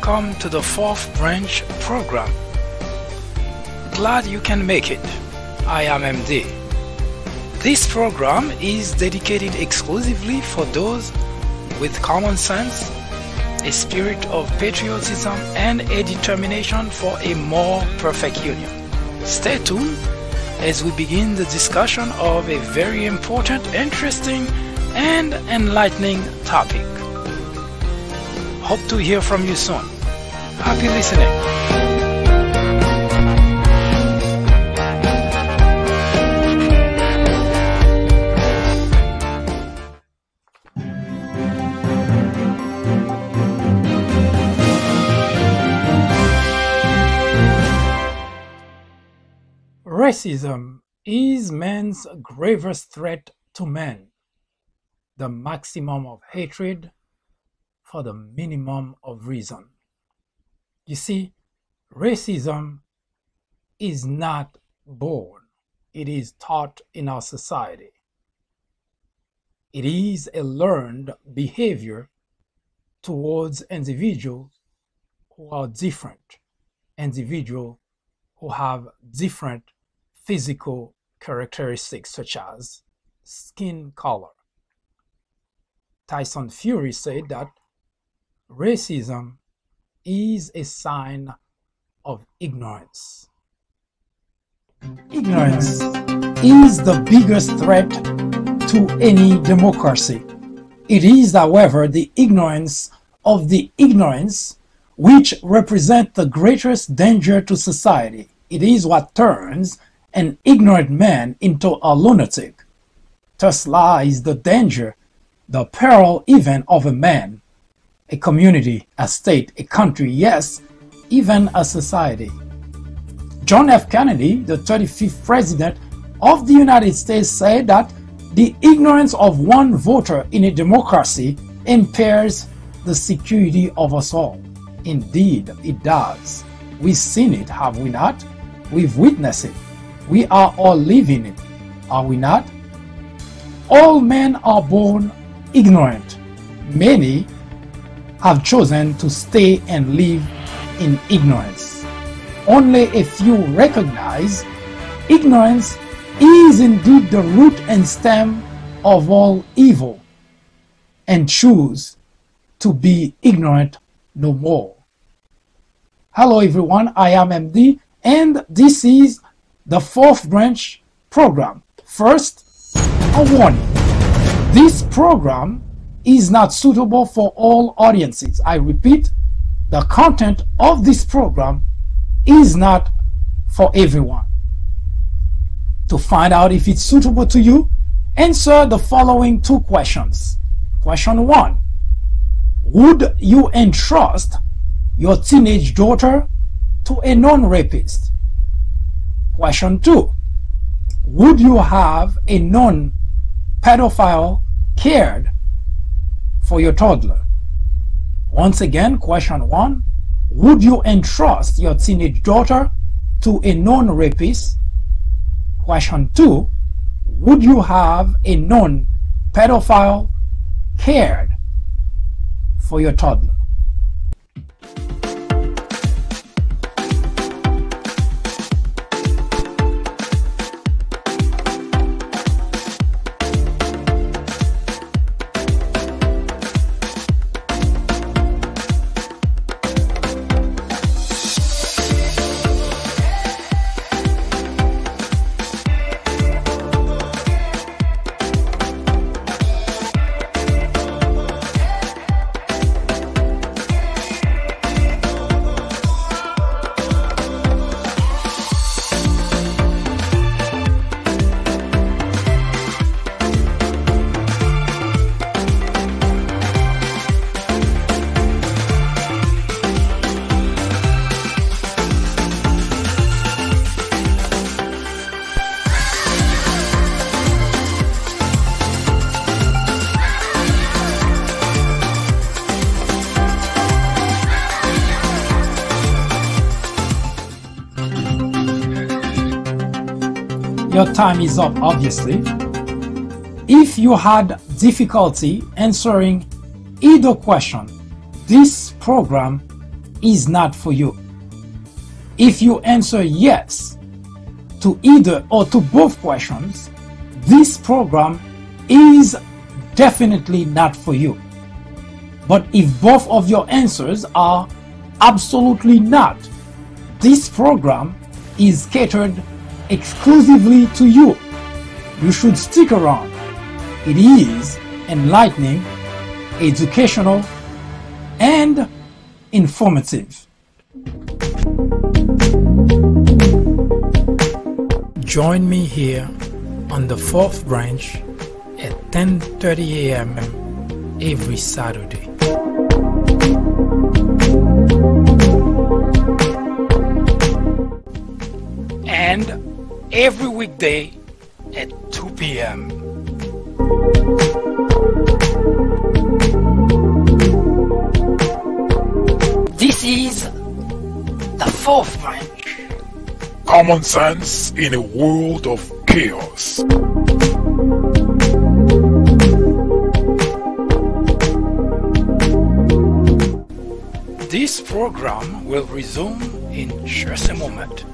Welcome to the fourth branch program. Glad you can make it. I am MD. This program is dedicated exclusively for those with common sense, a spirit of patriotism, and a determination for a more perfect union. Stay tuned as we begin the discussion of a very important, interesting, and enlightening topic. Hope to hear from you soon. Happy listening. Racism is man's gravest threat to man, the maximum of hatred for the minimum of reason. You see, racism is not born, it is taught in our society. It is a learned behavior towards individuals who are different, individuals who have different physical characteristics such as skin color. Tyson Fury said that racism is a sign of ignorance. Ignorance is the biggest threat to any democracy. It is, however, the ignorance of the ignorance which represents the greatest danger to society. It is what turns an ignorant man into a lunatic. Thus lies the danger, the peril even of a man, a community, a state, a country, yes, even a society. John F. Kennedy, the 35th President of the United States, said that the ignorance of one voter in a democracy impairs the security of us all. Indeed, it does. We've seen it, have we not? We've witnessed it. We are all living it, are we not? All men are born ignorant. Many have chosen to stay and live in ignorance. Only a few recognize ignorance is indeed the root and stem of all evil and choose to be ignorant no more. Hello everyone, I am MD and this is the fourth branch program. First, a warning. This program is not suitable for all audiences. I repeat, the content of this program is not for everyone. To find out if it's suitable to you, answer the following two questions. Question 1. Would you entrust your teenage daughter to a non-rapist? Question 2. Would you have a non-pedophile cared for your toddler? Once again, question 1. Would you entrust your teenage daughter to a non-rapist? Question 2. Would you have a non-pedophile cared for your toddler? your time is up, obviously. If you had difficulty answering either question, this program is not for you. If you answer yes to either or to both questions, this program is definitely not for you. But if both of your answers are absolutely not, this program is catered exclusively to you. You should stick around. It is enlightening, educational, and informative. Join me here on the fourth branch at 10:30 a.m. every Saturday. And every weekday at 2 p.m. This is the fourth branch. Common sense in a world of chaos. This program will resume in just a moment.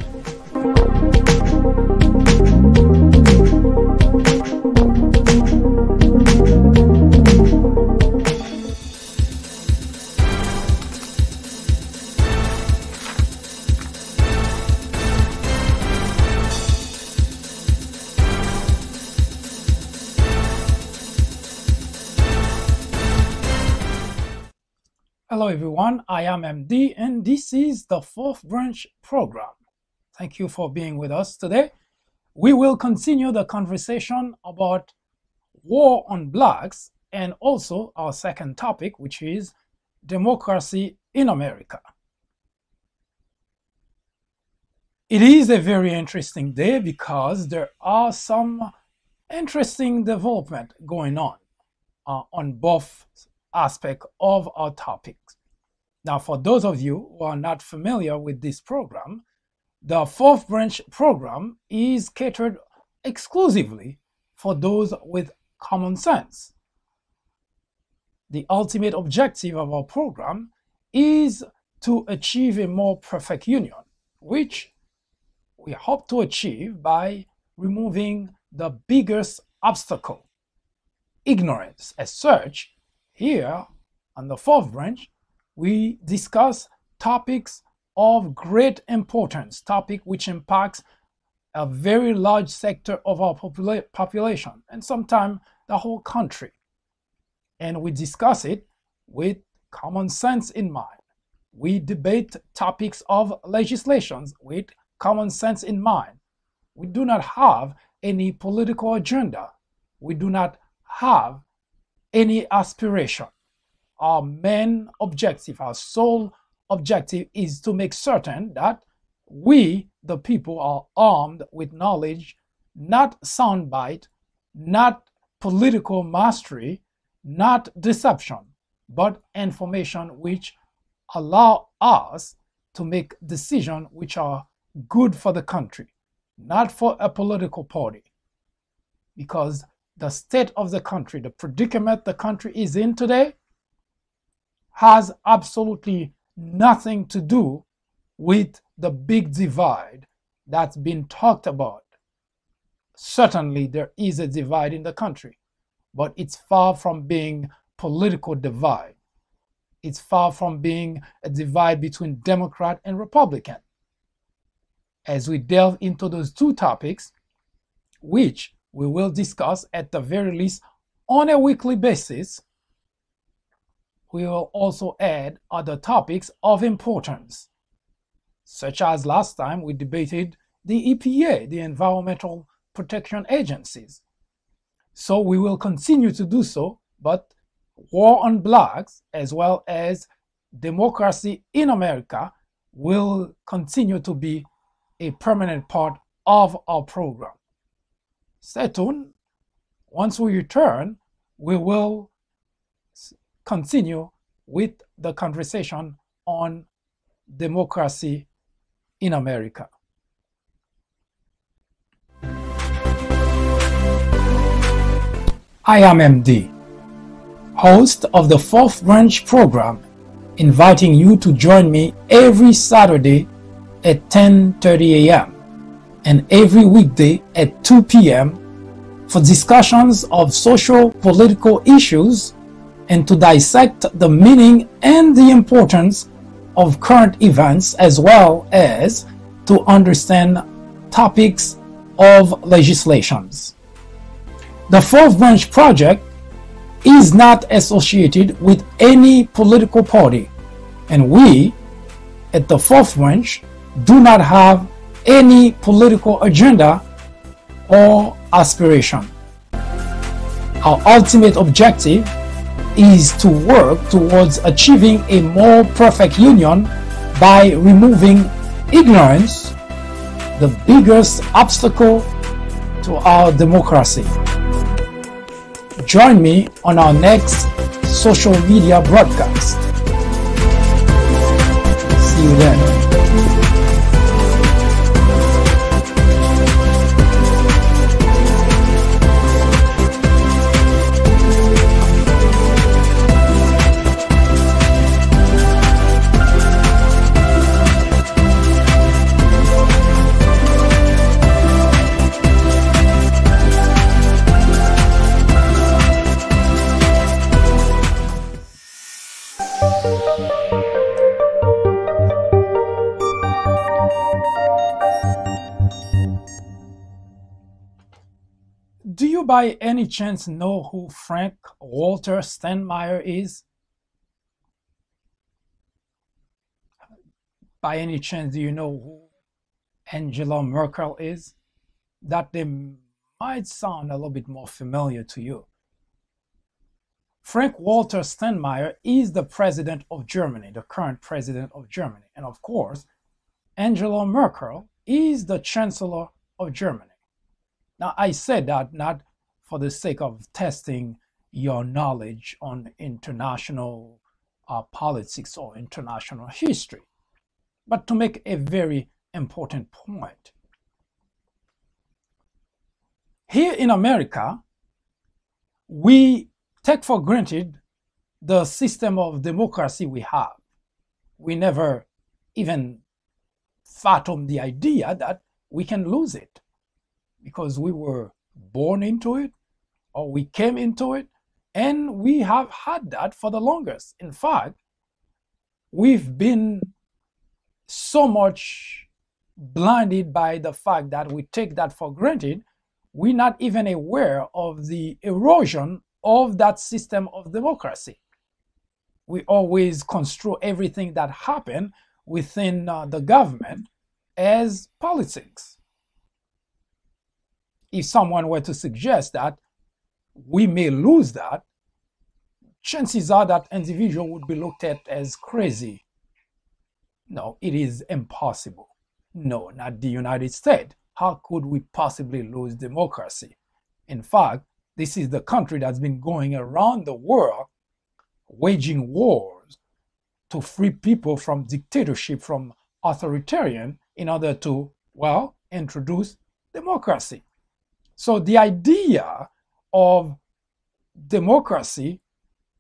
Hello everyone, I am MD and this is the fourth branch program. Thank you for being with us today. We will continue the conversation about war on blacks and also our second topic, which is democracy in America. It is a very interesting day because there are some interesting development going on both aspects of our topics. Now, for those of you who are not familiar with this program, the fourth branch program is catered exclusively for those with common sense. The ultimate objective of our program is to achieve a more perfect union, which we hope to achieve by removing the biggest obstacle, ignorance. As such, here on the fourth branch, we discuss topics of great importance, topic which impacts a very large sector of our population and sometimes the whole country. And we discuss it with common sense in mind. We debate topics of legislations with common sense in mind. We do not have any political agenda. We do not have any aspiration. Our main objective, our sole objective is to make certain that we, the people, are armed with knowledge, not soundbite, not political mastery, not deception, but information which allow us to make decisions which are good for the country, not for a political party. Because the state of the country, the predicament the country is in today, has absolutely nothing to do with the big divide that's been talked about. Certainly there is a divide in the country, but it's far from being political divide. It's far from being a divide between Democrat and Republican. As we delve into those two topics, which we will discuss at the very least on a weekly basis, we will also add other topics of importance, such as last time we debated the EPA, the Environmental Protection Agencies. So we will continue to do so, but war on blacks as well as democracy in America will continue to be a permanent part of our program. Stay tuned. Once we return, we will continue with the conversation on democracy in America. I am MD, host of the Fourth Branch program, inviting you to join me every Saturday at 10:30 a.m. and every weekday at 2 p.m. for discussions of social political issues and to dissect the meaning and the importance of current events, as well as to understand topics of legislations. The Fourth Branch Project is not associated with any political party, and we at the Fourth Branch do not have any political agenda or aspiration. Our ultimate objective is to work towards achieving a more perfect union by removing ignorance, the biggest obstacle to our democracy. Join me on our next social media broadcast. See you then. Do you by any chance know who Frank Walter Steinmeier is? By any chance, do you know who Angela Merkel is? That name might sound a little bit more familiar to you. Frank Walter Steinmeier is the president of Germany, the current president of Germany. And of course, Angela Merkel is the chancellor of Germany. Now, I said that not for the sake of testing your knowledge on international politics or international history, but to make a very important point. Here in America, we take for granted the system of democracy we have. We never even fathom the idea that we can lose it, because we were born into it or we came into it, and we have had that for the longest. In fact, we've been so much blinded by the fact that we take that for granted, we're not even aware of the erosion of that system of democracy. We always construe everything that happened within the government as politics. If someone were to suggest that we may lose that, chances are that individual would be looked at as crazy. No, it is impossible. No, not the United States. How could we possibly lose democracy? In fact, this is the country that's been going around the world waging wars to free people from dictatorship, from authoritarian, in order to, well, introduce democracy. So the idea of democracy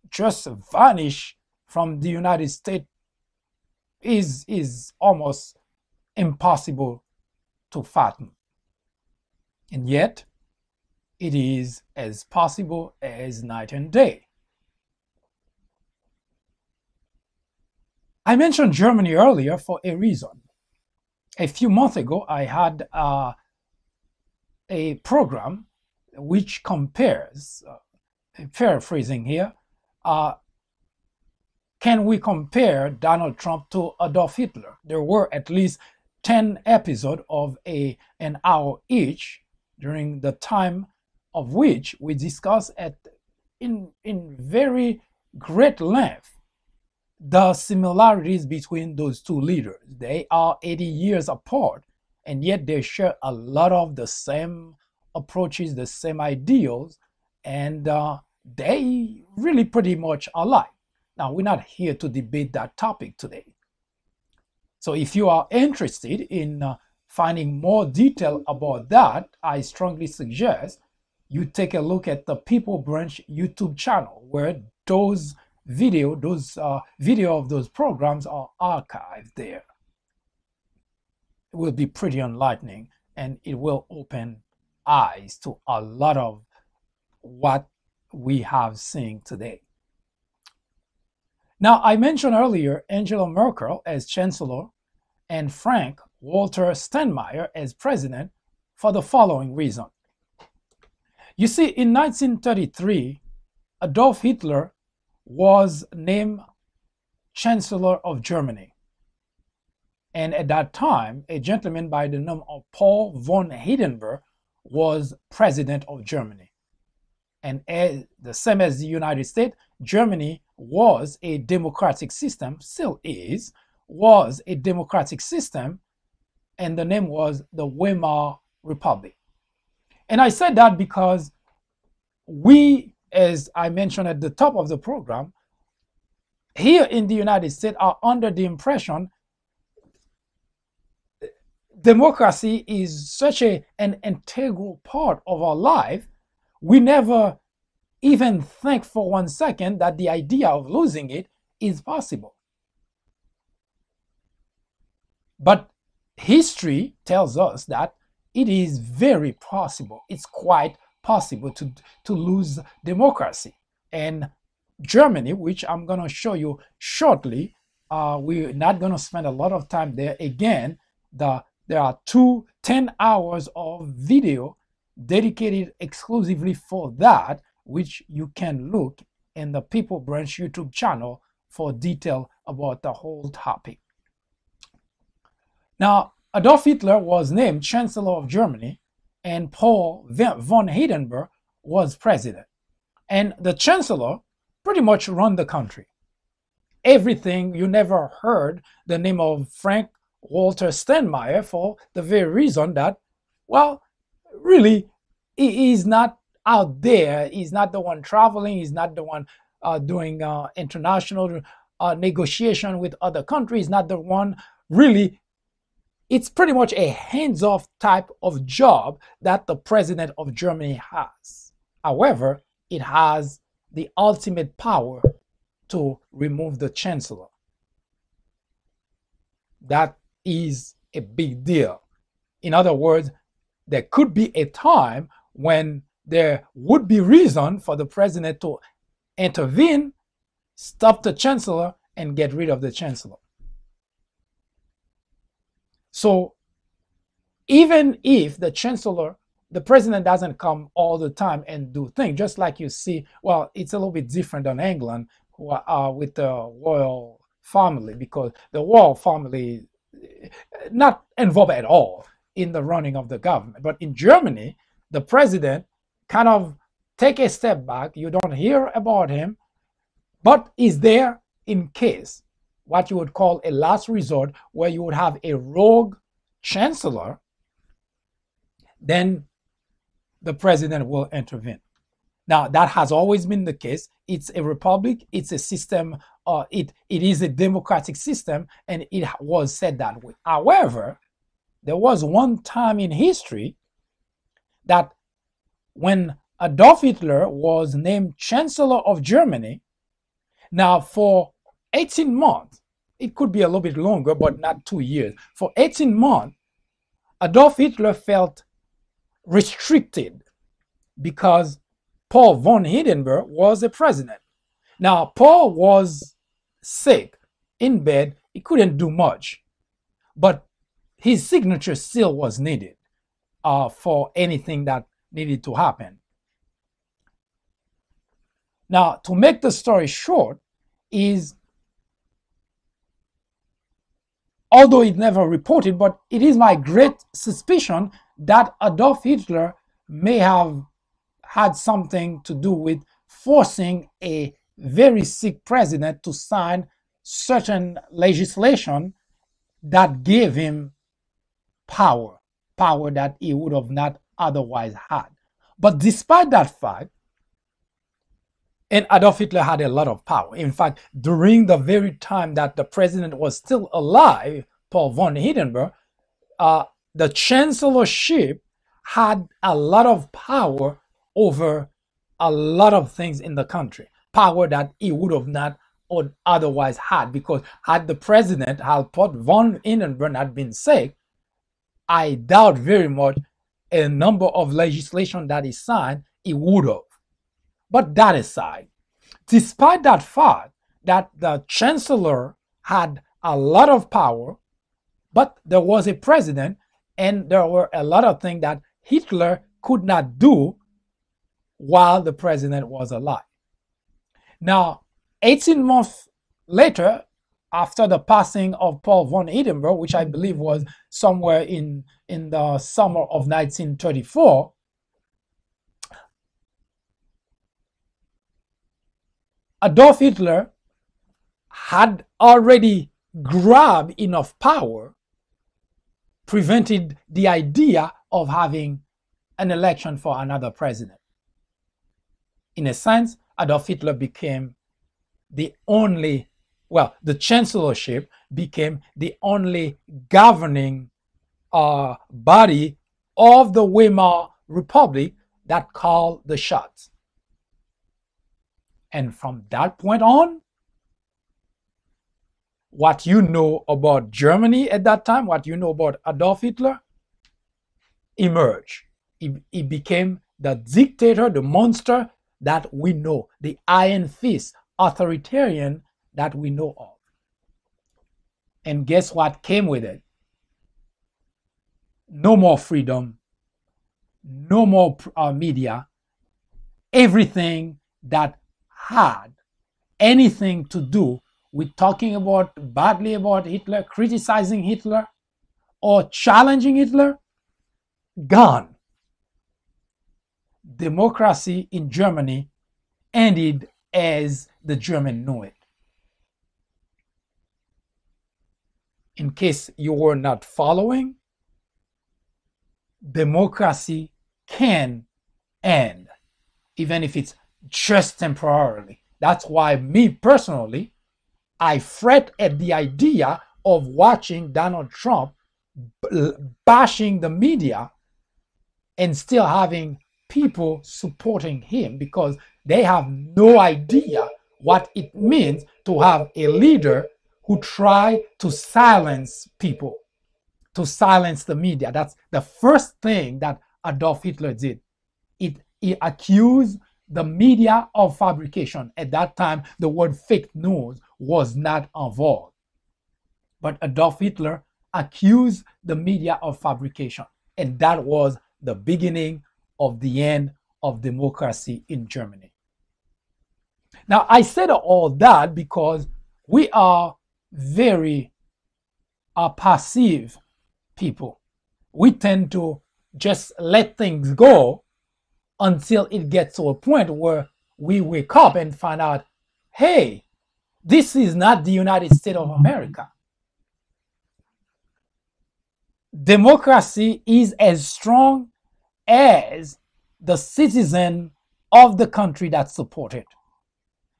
just vanish from the United States is almost impossible to fathom. And yet, it is as possible as night and day. I mentioned Germany earlier for a reason. A few months ago, I had a program which compares, paraphrasing here, can we compare Donald Trump to Adolf Hitler? There were at least 10 episodes of an hour each, during the time of which we discussed in very great length the similarities between those two leaders. They are 80 years apart, and yet they share a lot of the same approaches, the same ideals, and they really pretty much alike. Now, we're not here to debate that topic today. So if you are interested in finding more detail about that, I strongly suggest you take a look at the People Branch YouTube channel, where those video of those programs are archived there. It will be pretty enlightening, and it will open eyes to a lot of what we have seen today. Now, I mentioned earlier Angela Merkel as Chancellor and Frank Walter Steinmeier as President for the following reason. You see, in 1933, Adolf Hitler was named Chancellor of Germany. And at that time, a gentleman by the name of Paul von Hindenburg was President of Germany. And the same as the United States, Germany was a democratic system, still is, was a democratic system, and the name was the Weimar Republic. And I said that because we, as I mentioned at the top of the program, here in the United States are under the impression democracy is such an integral part of our life. We never even think for 1 second that the idea of losing it is possible. But history tells us that it is very possible. It's quite possible to lose democracy. And Germany, which I'm going to show you shortly, we're not going to spend a lot of time there. Again, there are 10 hours of video dedicated exclusively for that, which you can look in the People Branch YouTube channel for detail about the whole topic. Now, Adolf Hitler was named Chancellor of Germany, and Paul von Hindenburg was president. And the Chancellor pretty much run the country. Everything, you never heard the name of Frank Walter Steinmeier for the very reason that, well, really, he is not out there. He's not the one traveling. He's not the one doing international negotiation with other countries. Not the one really. It's pretty much a hands-off type of job that the president of Germany has. However, it has the ultimate power to remove the chancellor. That is a big deal. In other words, there could be a time when there would be reason for the president to intervene, stop the chancellor, and get rid of the chancellor. So even if the chancellor, the president doesn't come all the time and do things, just like you see, well, it's a little bit different than England with the royal family, because the royal family not involved at all in the running of the government. But in Germany, the president kind of take a step back. You don't hear about him, but is there in case, what you would call a last resort, where you would have a rogue chancellor, then the president will intervene. Now, that has always been the case. It's a republic, it's a system, it is a democratic system, and it was said that way. However, there was one time in history that when Adolf Hitler was named Chancellor of Germany, now for 18 months, it could be a little bit longer, but not 2 years. For 18 months, Adolf Hitler felt restricted because Paul von Hindenburg was the president. Now, Paul was sick in bed. He couldn't do much, but his signature still was needed for anything that needed to happen. Now, to make the story short, is although it never reported, but it is my great suspicion that Adolf Hitler may have had something to do with forcing a very sick president to sign certain legislation that gave him power that he would have not otherwise had. But despite that fact, and Adolf Hitler had a lot of power. In fact, during the very time that the president was still alive, Paul von Hindenburg, the chancellorship had a lot of power over a lot of things in the country, power that he would have not or otherwise had, because had the president, Alport von Hindenburg, had been sick, I doubt very much a number of legislation that he signed, he would have. But that aside, despite that fact that the chancellor had a lot of power, but there was a president, and there were a lot of things that Hitler could not do while the president was alive. Now, 18 months later, after the passing of Paul von Hindenburg, which I believe was somewhere in the summer of 1934, Adolf Hitler had already grabbed enough power, prevented the idea of having an election for another president. In a sense, Adolf Hitler became the only, well, the chancellorship became the only governing body of the Weimar Republic that called the shots. And from that point on, what you know about Germany at that time, what you know about Adolf Hitler, emerged. He became the dictator, the monster that we know, the iron fist authoritarian that we know of. And guess what came with it? No more freedom, no more media. Everything that had anything to do with talking about badly about Hitler, criticizing Hitler, or challenging Hitler, gone. Democracy in Germany ended as the German knew it. In case you were not following, democracy can end, even if it's just temporarily. That's why me personally, I fret at the idea of watching Donald Trump bashing the media and still having people supporting him, because they have no idea what it means to have a leader who try to silence people, to silence the media. That's the first thing that Adolf Hitler did. He accused the media of fabrication. At that time, the word fake news was not involved. But Adolf Hitler accused the media of fabrication. And that was the beginning of the end of democracy in Germany. Now, I said all that because we are very passive people. We tend to just let things go until it gets to a point where we wake up and find out, hey, this is not the United States of America. Democracy is as strong as the citizen of the country that support it.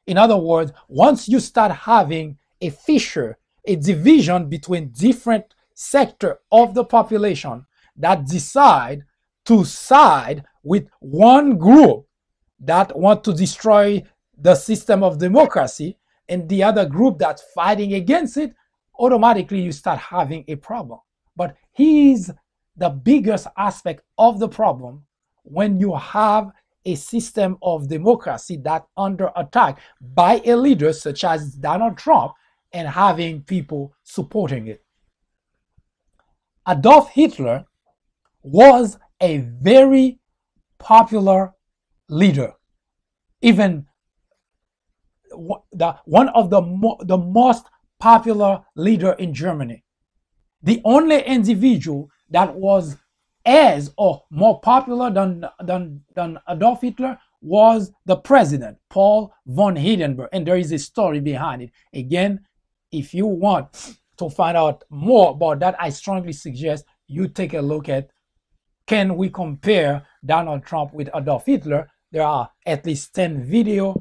In other words, once you start having a fissure, a division between different sectors of the population that decide to side with one group that want to destroy the system of democracy and the other group that's fighting against it, automatically you start having a problem. But here's the biggest aspect of the problem: when you have a system of democracy that under attack by a leader such as Donald Trump and having people supporting it. Adolf Hitler was a very popular leader, even one of the most popular leader in Germany. The only individual that was as or more popular than Adolf Hitler was the president, Paul von Hindenburg. And there is a story behind it. Again, if you want to find out more about that, I strongly suggest you take a look at Can We Compare Donald Trump with Adolf Hitler? There are at least 10 videos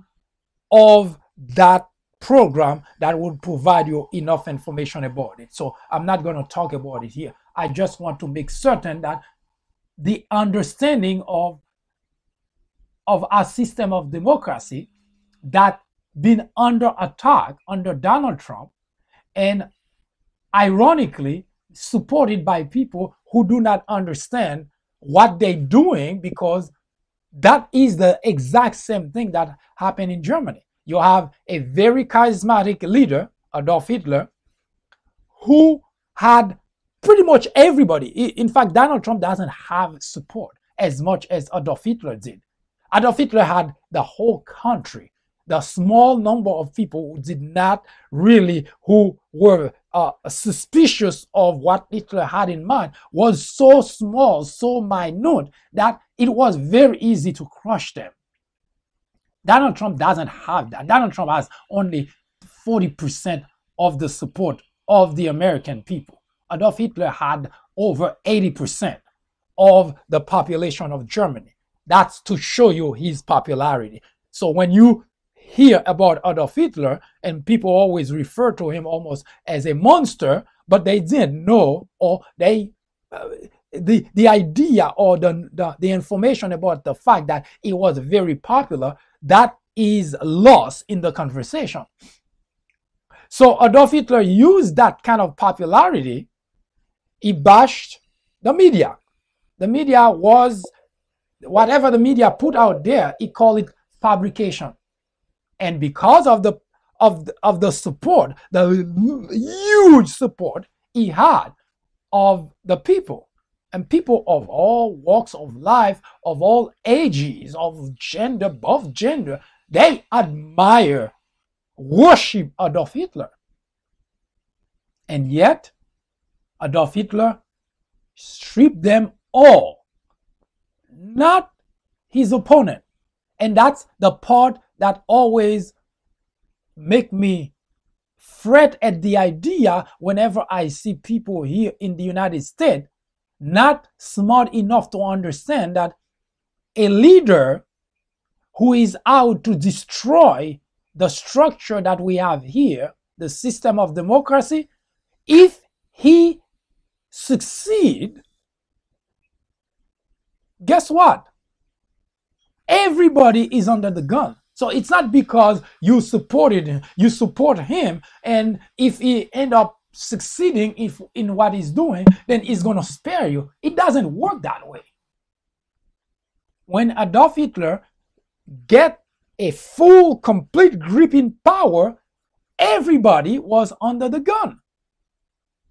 of that program that would provide you enough information about it. So I'm not going to talk about it here. I just want to make certain that the understanding of of our system of democracy that been under attack under Donald Trump, and ironically supported by people who do not understand what they're doing, because that is the exact same thing that happened in Germany. You have a very charismatic leader, Adolf Hitler, who had pretty much everybody. In fact, Donald Trump doesn't have support as much as Adolf Hitler did. Adolf Hitler had the whole country. The small number of people who did not really, who were suspicious of what Hitler had in mind, was so small, so minute, that it was very easy to crush them. Donald Trump doesn't have that. Donald Trump has only 40% of the support of the American people. Adolf Hitler had over 80% of the population of Germany. That's to show you his popularity. So when you hear about Adolf Hitler, and people always refer to him almost as a monster, but they didn't know, or they the idea or the information about the fact that he was very popular, that is lost in the conversation. So Adolf Hitler used that kind of popularity. He bashed the media. The media was, whatever the media put out there, he called it fabrication. And because of the support, the huge support he had of the people, and people of all walks of life, of all ages, of gender, both gender, they admire, worship Adolf Hitler. And yet, Adolf Hitler stripped them all, not his opponent. And that's the part that always make me fret at the idea whenever I see people here in the United States not smart enough to understand that a leader who is out to destroy the structure that we have here, the system of democracy, if he succeed, guess what? Everybody is under the gun. So it's not because you support him, and if he end up succeeding in what he's doing, then he's going to spare you. It doesn't work that way. When Adolf Hitler get a full, complete grip in power, everybody was under the gun.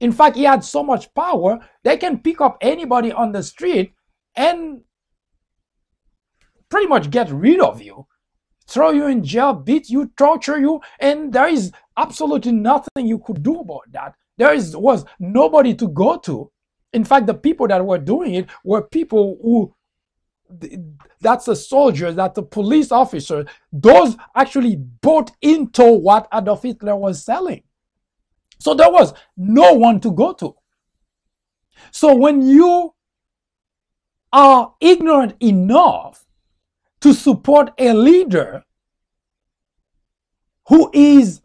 In fact, he had so much power, they can pick up anybody on the street and pretty much get rid of you, throw you in jail, beat you, torture you, and there is absolutely nothing you could do about that. There was nobody to go to. In fact, the people that were doing it were people who, that's the soldiers, that's the police officers, those actually bought into what Adolf Hitler was selling. So there was no one to go to. So when you are ignorant enough to support a leader who is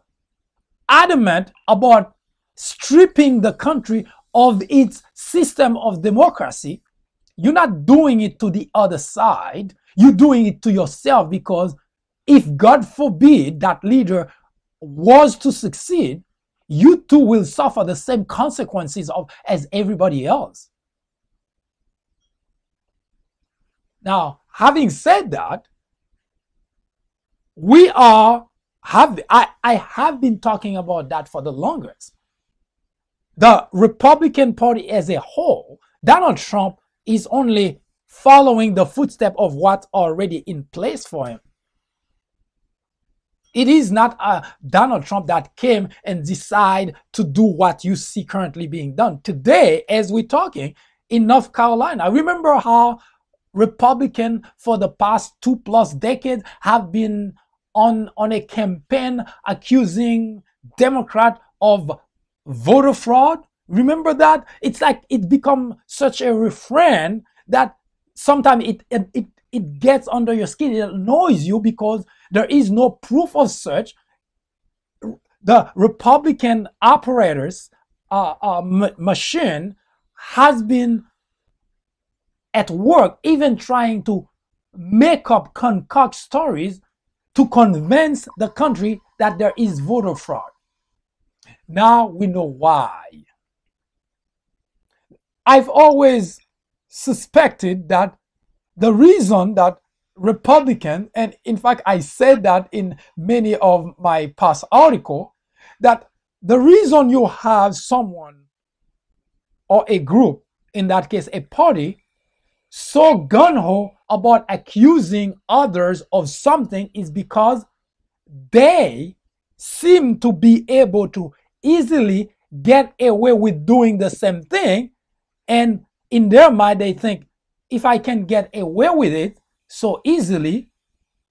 adamant about stripping the country of its system of democracy, you're not doing it to the other side. You're doing it to yourself, because if God forbid that leader was to succeed, you too will suffer the same consequences as everybody else. Now, having said that, I have been talking about that for the longest. The Republican Party as a whole, Donald Trump is only following the footsteps of what's already in place for him. It is not Donald Trump that came and decided to do what you see currently being done. Today, as we're talking, in North Carolina, remember how Republicans for the past 2+ decades have been on a campaign accusing Democrats of voter fraud? Remember that? It's like it become such a refrain that sometimes it gets under your skin. It annoys you because there is no proof of such. The Republican operators machine has been at work, even trying to make up, concoct stories to convince the country that there is voter fraud. Now we know why. I've always suspected that the reason that Republican, and in fact I said that in many of my past articles, that the reason you have someone or a group, in that case a party, so gung-ho about accusing others of something is because they seem to be able to easily get away with doing the same thing, and in their mind they think, if I can get away with it so easily,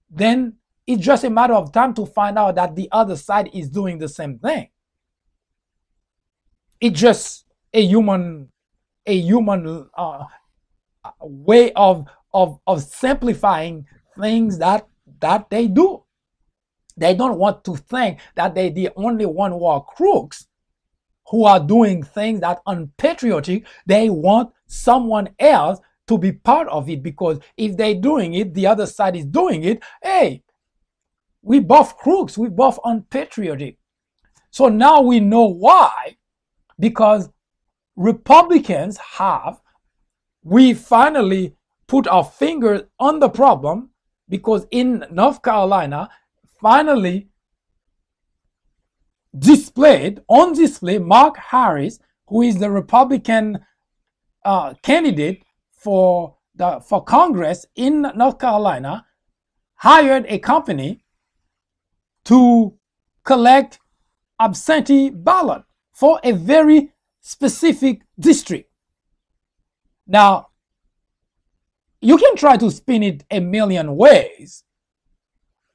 then it's just a matter of time to find out that the other side is doing the same thing. It's just a human way of simplifying things that they do. They don't want to think that they're the only one who are crooks, who are doing things that are unpatriotic. They want someone else to be part of it, because if they're doing it, the other side is doing it. Hey, we both crooks, we both unpatriotic. So now we know why, because Republicans we finally put our finger on the problem, because in North Carolina, finally on display, Mark Harris, who is the Republican candidate for Congress in North Carolina, hired a company to collect absentee ballot for a very specific district. Now, you can try to spin it a million ways,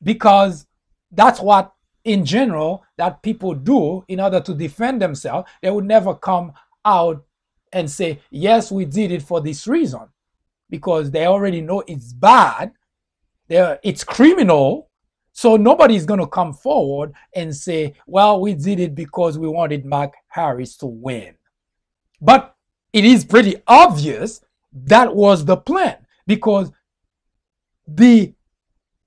because that's what, in general, that people do in order to defend themselves. They would never come out and say, yes, we did it for this reason, because they already know it's bad, it's criminal. So nobody's going to come forward and say, well, we did it because we wanted Mark Harris to win. But it is pretty obvious that was the plan, because the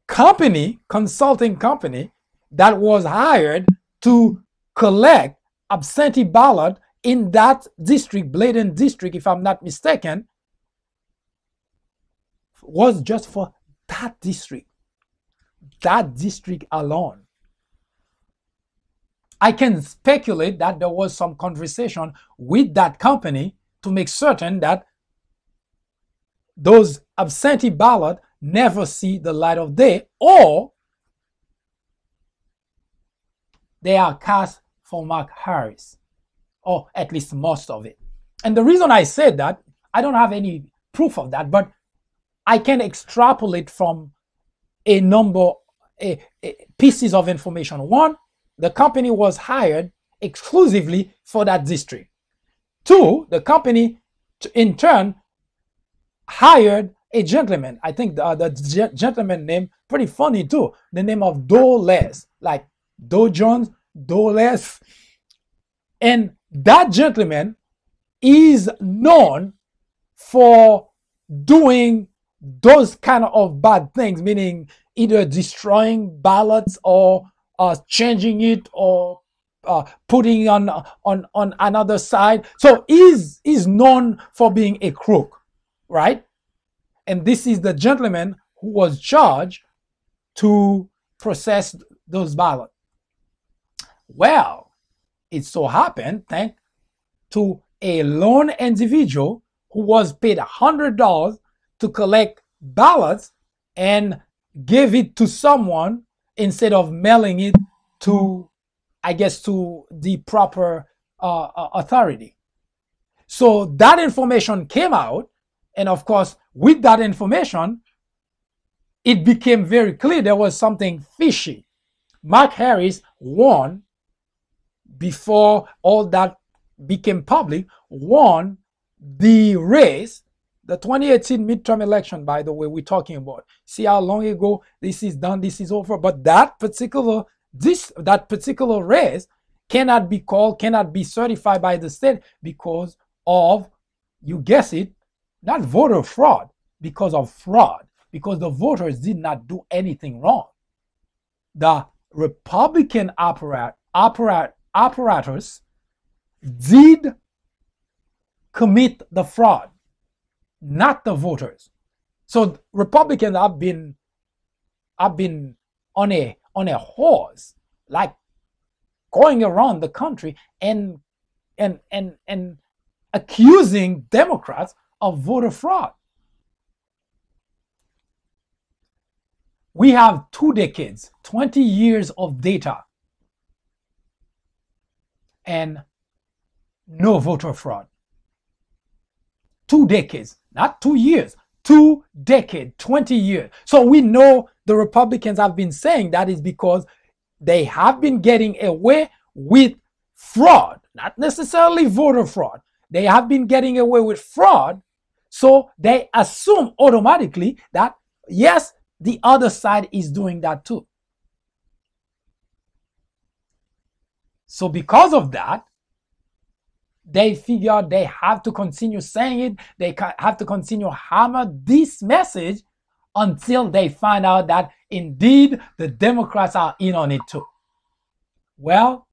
consulting company that was hired to collect absentee ballot in that district, Bladen district, if I'm not mistaken, was just for that district alone. I can speculate that there was some conversation with that company to make certain that those absentee ballots never see the light of day, or they are cast for Mark Harris, or at least most of it. And the reason I said that, I don't have any proof of that, but I can extrapolate from a number pieces of information. One, the company was hired exclusively for that district. Two, the company in turn hired a gentleman. I think the gentleman name, pretty funny too, the name of Doles, like Doe Jones, Doles. And that gentleman is known for doing those kind of bad things, meaning either destroying ballots or changing it, or putting on another side. So he's known for being a crook, right? And this is the gentleman who was charged to process those ballots. Well, it so happened, thanks to a lone individual who was paid $100 to collect ballots and gave it to someone instead of mailing it to, I guess, to the proper authority. So that information came out, and of course, with that information, it became very clear there was something fishy. Mark Harris won, before all that became public, won the race, the 2018 midterm election, by the way, we're talking about. See how long ago this is done, this is over. But that particular race cannot be certified by the state because of, you guess it, not voter fraud, because of fraud, because the voters did not do anything wrong. The Republican apparatus did commit the fraud, not the voters. So Republicans have been on a horse, like going around the country and accusing Democrats of voter fraud. We have 2 decades, 20 years of data, and no voter fraud. 2 decades, not 2 years, 2 decades, 20 years. So we know the Republicans have been saying that is because they have been getting away with fraud, not necessarily voter fraud. They have been getting away with fraud, so they assume automatically that, yes, the other side is doing that too. So because of that, they figure they have to continue saying it. They have to continue hammer this message until they find out that indeed the Democrats are in on it too. Well,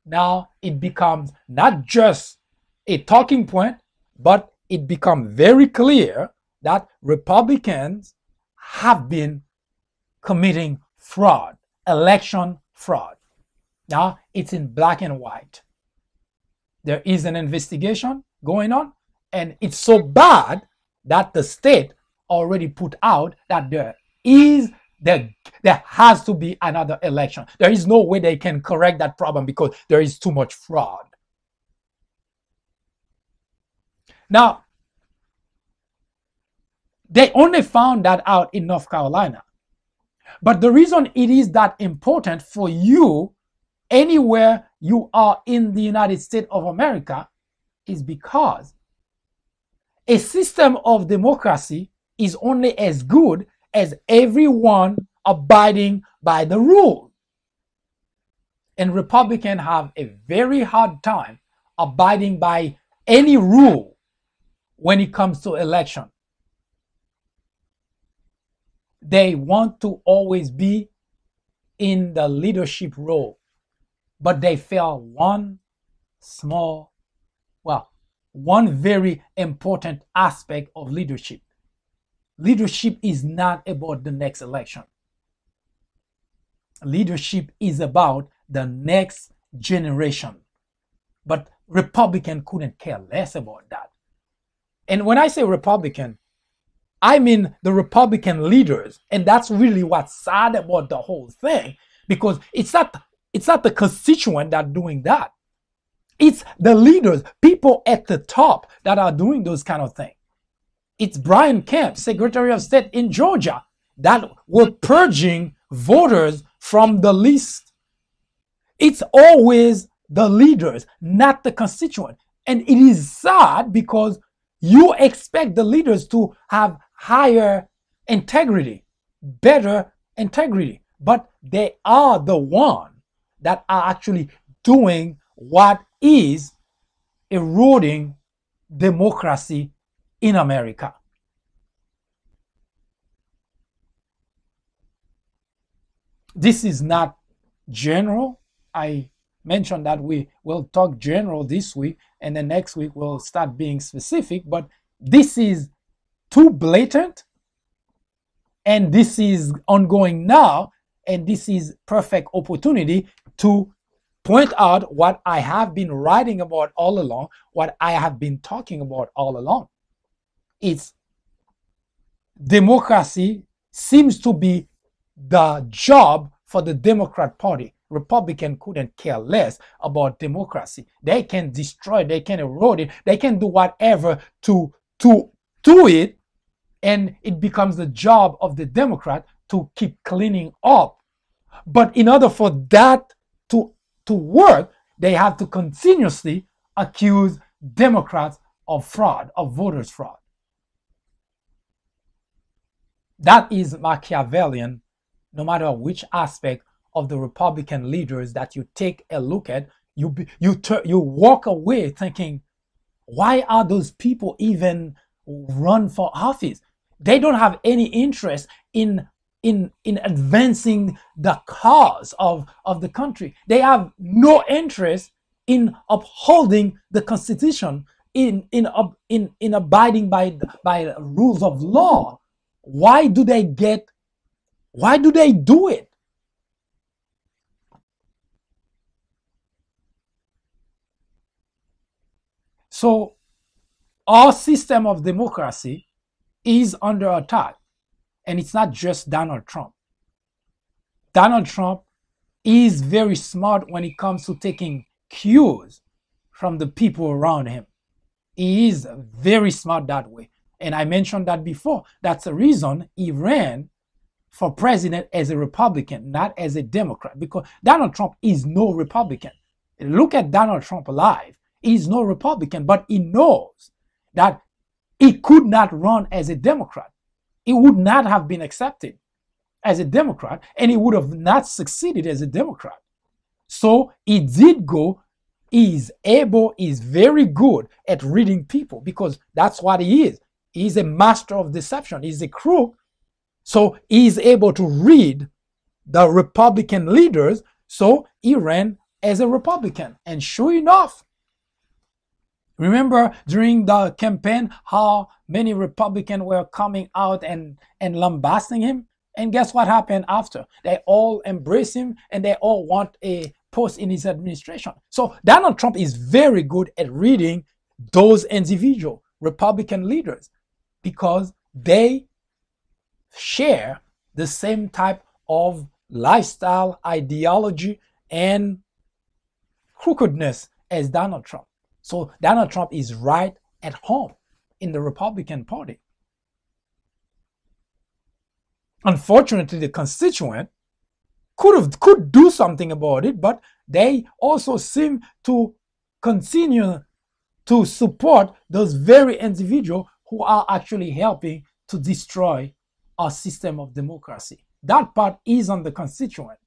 now it becomes not just a talking point, but it becomes very clear that Republicans have been committing fraud, election fraud. Now it's in black and white. There is an investigation going on, and it's so bad that the state already put out that there has to be another election. There is no way they can correct that problem because there is too much fraud. Now, they only found that out in North Carolina. But the reason it is that important for you, anywhere you are in the United States of America, is because a system of democracy is only as good as everyone abiding by the rule. And Republicans have a very hard time abiding by any rule when it comes to election. They want to always be in the leadership role, but they fail one very important aspect of leadership. Leadership is not about the next election. Leadership is about the next generation. But Republicans couldn't care less about that. And when I say Republican, I mean the Republican leaders. And that's really what's sad about the whole thing, because it's not the constituent that are doing that. It's the leaders, people at the top that are doing those kind of things. It's Brian Kemp, Secretary of State in Georgia, that were purging voters from the list. It's always the leaders, not the constituent. And it is sad because you expect the leaders to have higher integrity, better integrity, but they are the ones that are actually doing what is eroding democracy in America. This is not general. I mentioned that we will talk general this week, and then next week we'll start being specific, but this is too blatant, and this is ongoing now, and this is perfect opportunity to point out what I have been writing about all along, what I have been talking about all along. It's democracy seems to be the job for the Democrat Party. Republican couldn't care less about democracy. They can destroy it, they can erode it, they can do whatever to it, and it becomes the job of the Democrat to keep cleaning up. But in order for that to work, they have to continuously accuse Democrats of fraud, of voters' fraud. That is Machiavellian, no matter which aspect of the Republican leaders that you take a look at, you walk away thinking, why are those people even run for office? They don't have any interest in advancing the cause of the country. They have no interest in upholding the Constitution, in abiding by rules of law. Why do they do it? So our system of democracy is under attack. And it's not just Donald Trump. Donald Trump is very smart when it comes to taking cues from the people around him. He is very smart that way. And I mentioned that before. That's the reason he ran for president as a Republican, not as a Democrat, because Donald Trump is no Republican. Look at Donald Trump alive. He's no Republican, but he knows that he could not run as a Democrat. He would not have been accepted as a Democrat, and he would have not succeeded as a Democrat. So he did go. He's very good at reading people, because that's what he is. He's a master of deception. He's a crook. So he's able to read the Republican leaders. So he ran as a Republican. And sure enough, remember during the campaign how many Republicans were coming out and lambasting him? And guess what happened after? They all embrace him and they all want a post in his administration. So Donald Trump is very good at reading those individual Republican leaders, because they share the same type of lifestyle, ideology, and crookedness as Donald Trump. So Donald Trump is right at home in the Republican Party. Unfortunately, the constituent could do something about it, but they also seem to continue to support those very individuals who are actually helping to destroy our system of democracy. That part is on the constituent.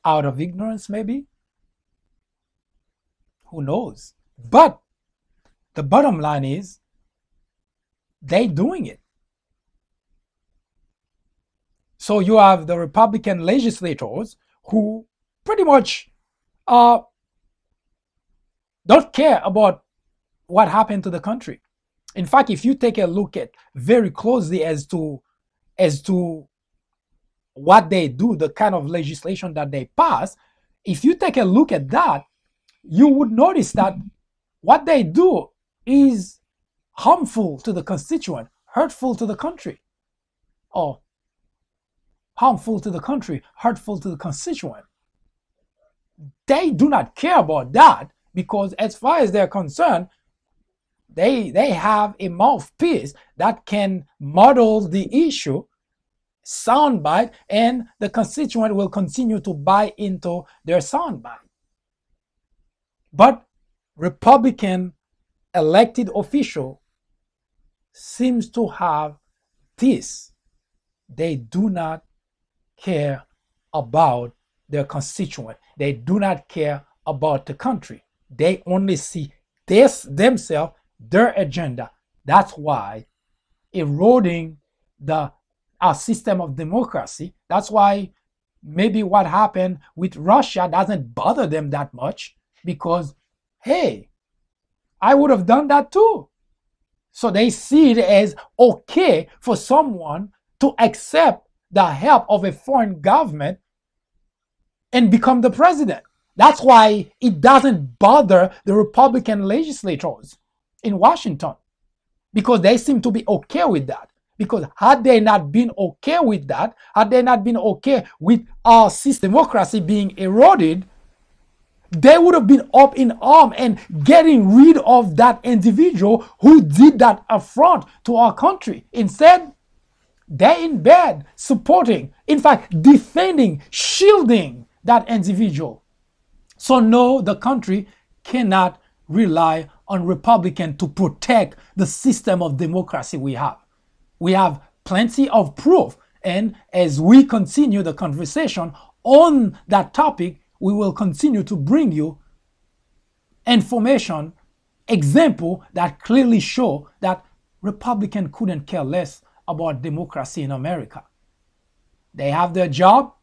Out of ignorance, maybe? Who knows? But the bottom line is, they're doing it. So you have the Republican legislators who pretty much don't care about what happened to the country. In fact, if you take a look at very closely as to what they do, the kind of legislation that they pass, if you take a look at that, you would notice that what they do is harmful to the constituent, hurtful to the country, or harmful to the country, hurtful to the constituent. They do not care about that, because as far as they're concerned, they have a mouthpiece that can model the issue, soundbite, and the constituent will continue to buy into their soundbite. But Republican elected official seems to have this. They do not care about their constituent. They do not care about the country. They only see themselves, their agenda. That's why eroding our system of democracy, that's why maybe what happened with Russia doesn't bother them that much, because, hey, I would have done that too. So they see it as okay for someone to accept the help of a foreign government and become the president. That's why it doesn't bother the Republican legislators in Washington, because they seem to be okay with that. Because had they not been okay with that, had they not been okay with our system of democracy being eroded, they would have been up in arms and getting rid of that individual who did that affront to our country. Instead, they're in bed supporting, in fact, defending, shielding that individual. So no, the country cannot rely on Republicans to protect the system of democracy we have. We have plenty of proof, and as we continue the conversation on that topic, we will continue to bring you information, example that clearly show that Republicans couldn't care less about democracy in America. They have their job,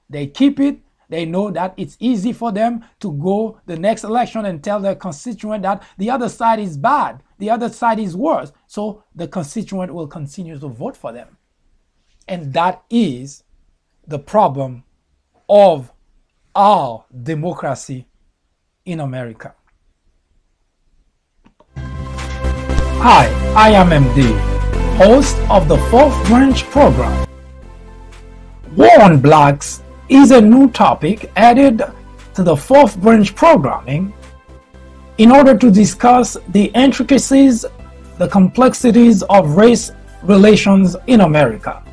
they keep it, they know that it's easy for them to go the next election and tell their constituent that the other side is bad, the other side is worse, so the constituent will continue to vote for them. And that is the problem of our democracy in America. Hi, I am MD, host of the Fourth Branch program. War on Blacks is a new topic added to the Fourth Branch programming in order to discuss the intricacies, the complexities of race relations in America.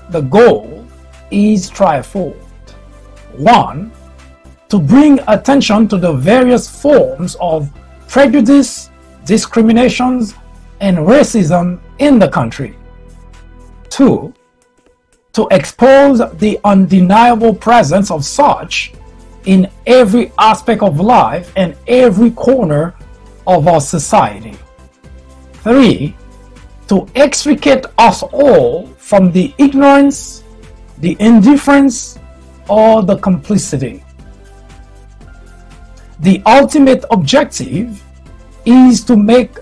The goal is threefold. 1. To bring attention to the various forms of prejudice, discriminations, and racism in the country. 2. To expose the undeniable presence of such in every aspect of life and every corner of our society. 3. To extricate us all from the ignorance, the indifference, or the complicity. The ultimate objective is to make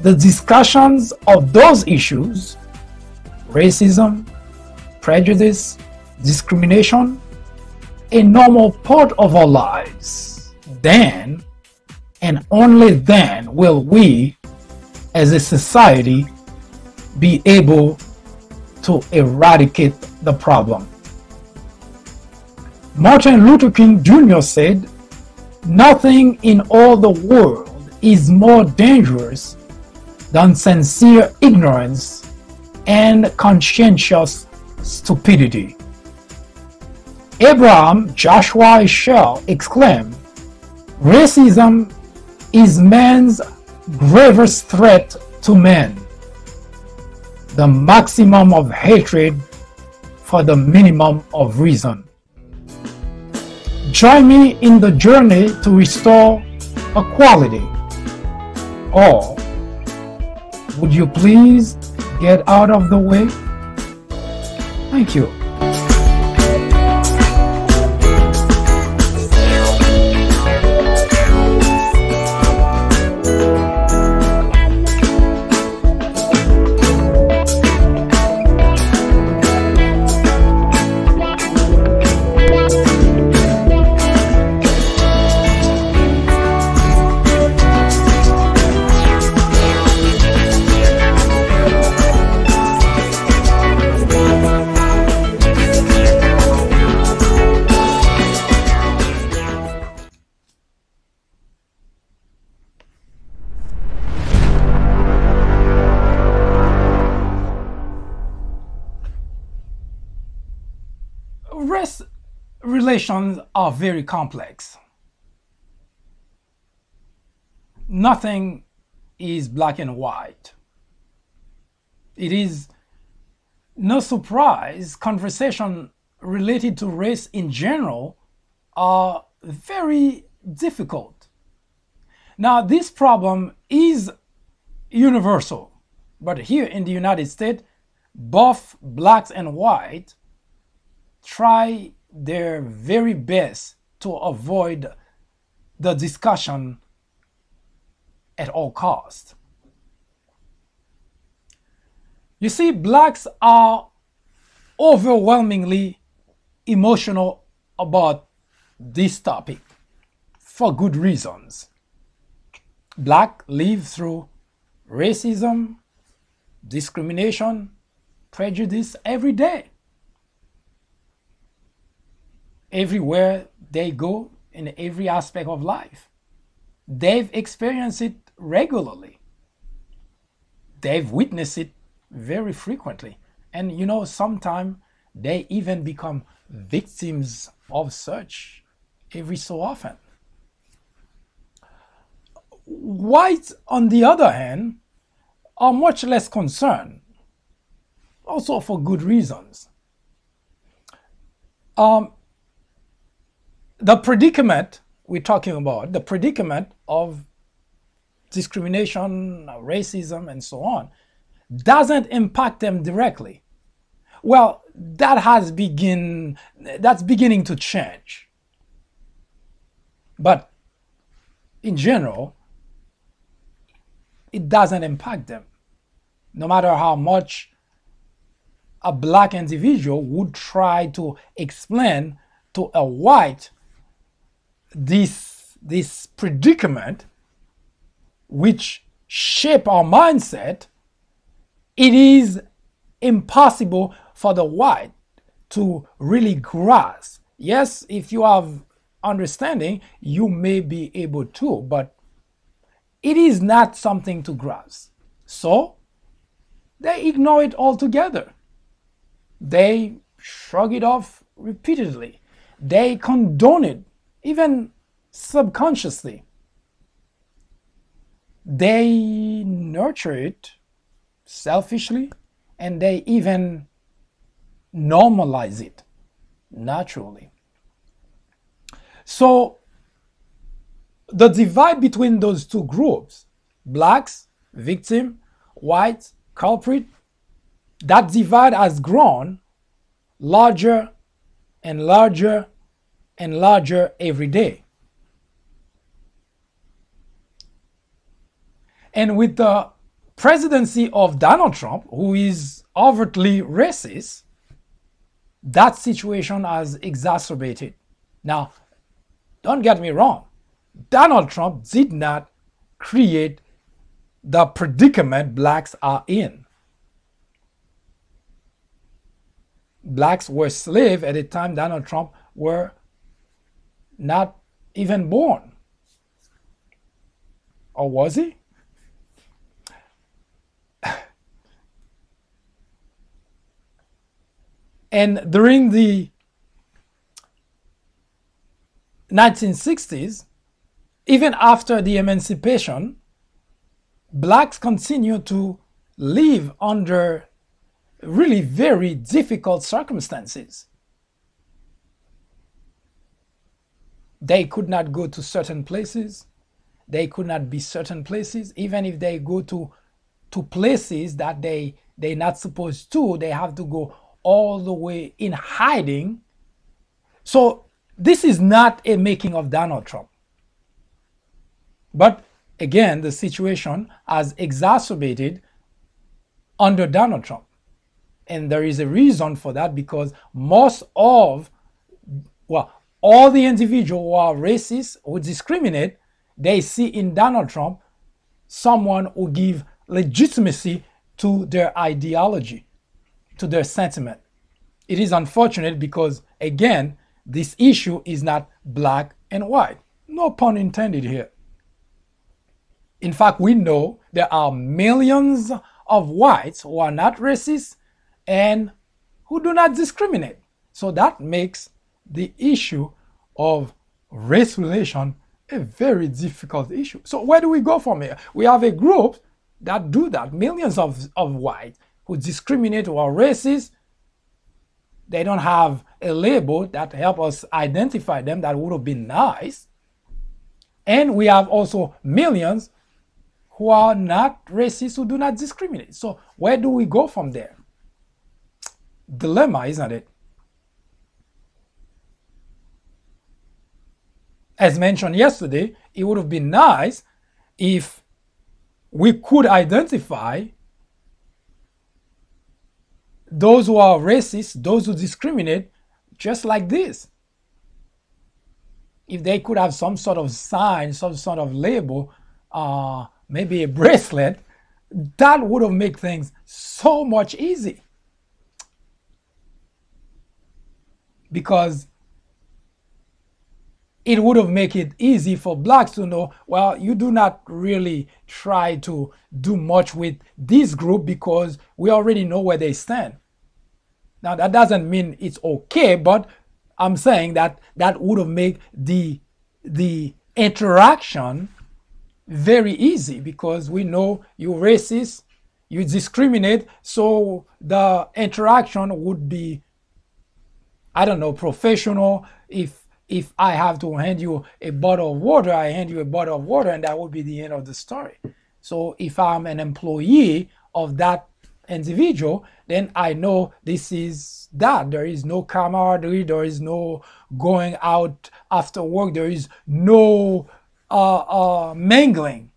the discussions of those issues, racism, prejudice, discrimination, a normal part of our lives. Then, and only then, will we, as a society, be able to eradicate the problem. Martin Luther King Jr. said, "Nothing in all the world is more dangerous than sincere ignorance and conscientious stupidity." Abraham Joshua Heschel exclaimed, "Racism is man's gravest threat to man, the maximum of hatred for the minimum of reason." Join me in the journey to restore equality. Or would you please get out of the way? Thank you. Race relations are very complex. Nothing is black and white. It is no surprise conversation related to race in general are very difficult. Now, this problem is universal, but here in the United States, both blacks and white try their very best to avoid the discussion at all costs. You see, blacks are overwhelmingly emotional about this topic for good reasons. Blacks live through racism, discrimination, prejudice every day. Everywhere they go, in every aspect of life. They've experienced it regularly. They've witnessed it very frequently. And you know, sometimes they even become victims of such every so often. Whites, on the other hand, are much less concerned, also for good reasons. The predicament we're talking about, the predicament of discrimination, racism, and so on, doesn't impact them directly. Well, that's beginning to change. But in general, it doesn't impact them. No matter how much a black individual would try to explain to a white this predicament which shape our mindset, it is impossible for the white to really grasp. Yes, if you have understanding, you may be able to, but it is not something to grasp. So they ignore it altogether. They shrug it off repeatedly. They condone it, even subconsciously. They nurture it selfishly, and they even normalize it naturally. So the divide between those two groups, blacks, victim, whites, culprit, that divide has grown larger and larger and larger every day. And with the presidency of Donald Trump, who is overtly racist, that situation has exacerbated. Now, don't get me wrong. Donald Trump did not create the predicament blacks are in. Blacks were slaves at the time Donald Trump were not even born. Or was he? And during the 1960s, even after the emancipation, blacks continue to live under really very difficult circumstances. They could not go to certain places. They could not be certain places. Even if they go to places that they're not supposed to, they have to go all the way in hiding. So this is not a making of Donald Trump. But again, the situation has exacerbated under Donald Trump. And there is a reason for that, because all the individuals who are racist, who discriminate, they see in Donald Trump someone who gives legitimacy to their ideology, to their sentiment. It is unfortunate because, again, this issue is not black and white. No pun intended here. In fact, we know there are millions of whites who are not racist and who do not discriminate. So that makes the issue of race relation a very difficult issue. So where do we go from here? We have a group that do that, millions of whites who discriminate, who are racist. They don't have a label that help us identify them. That would have been nice. And we have also millions who are not racist, who do not discriminate. So where do we go from there? Dilemma, isn't it? As mentioned yesterday, it would have been nice if we could identify those who are racist, those who discriminate, just like this. If they could have some sort of sign, some sort of label, maybe a bracelet, that would have made things so much easy. Because it would have made it easy for blacks to know, well, you do not really try to do much with this group because we already know where they stand. Now, that doesn't mean it's okay, but I'm saying that that would have made the interaction very easy, because we know you're racist, you discriminate, so the interaction would be, I don't know, professional. If if I have to hand you a bottle of water, I hand you a bottle of water, and that would be the end of the story. So if I'm an employee of that individual, then I know this is that. There is no camaraderie, there is no going out after work, there is no mingling.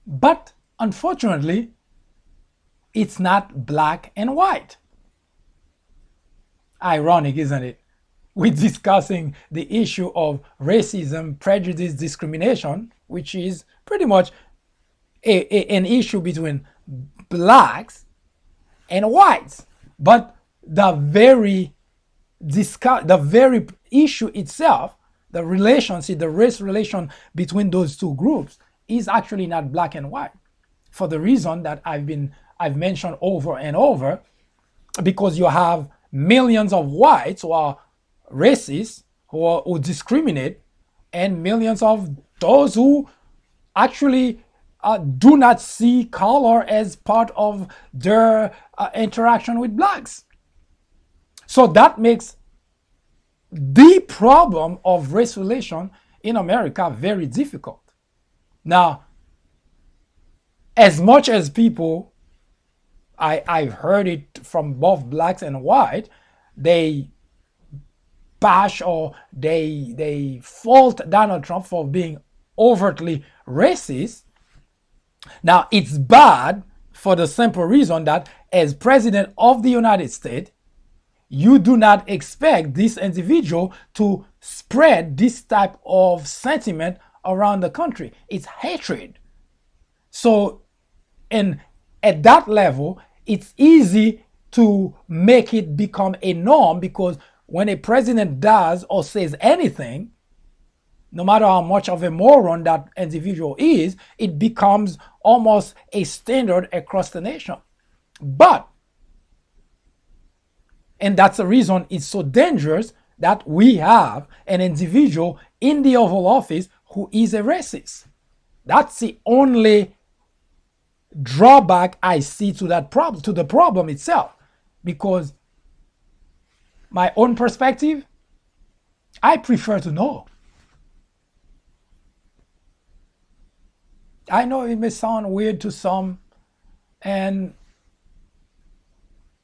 But unfortunately, it's not black and white. Ironic, isn't it? We're discussing the issue of racism, prejudice, discrimination, which is pretty much an issue between blacks and whites. But the very issue itself, the relationship, the race relation between those two groups is actually not black and white, for the reason that I've mentioned over and over, because you have millions of whites who are racist, who discriminate, and millions of those who actually do not see color as part of their interaction with blacks. So that makes the problem of race relation in America very difficult. Now, as much as people, I've heard it from both blacks and white, they bash or they fault Donald Trump for being overtly racist. Now, it's bad for the simple reason that as president of the United States, you do not expect this individual to spread this type of sentiment around the country. It's hatred. So, and at that level, it's easy to make it become a norm, because when a president does or says anything, no matter how much of a moron that individual is, it becomes almost a standard across the nation. But, and that's the reason it's so dangerous that we have an individual in the Oval Office who is a racist. That's the only drawback I see to that problem, to the problem itself. Because my own perspective, I prefer to know. I know it may sound weird to some, and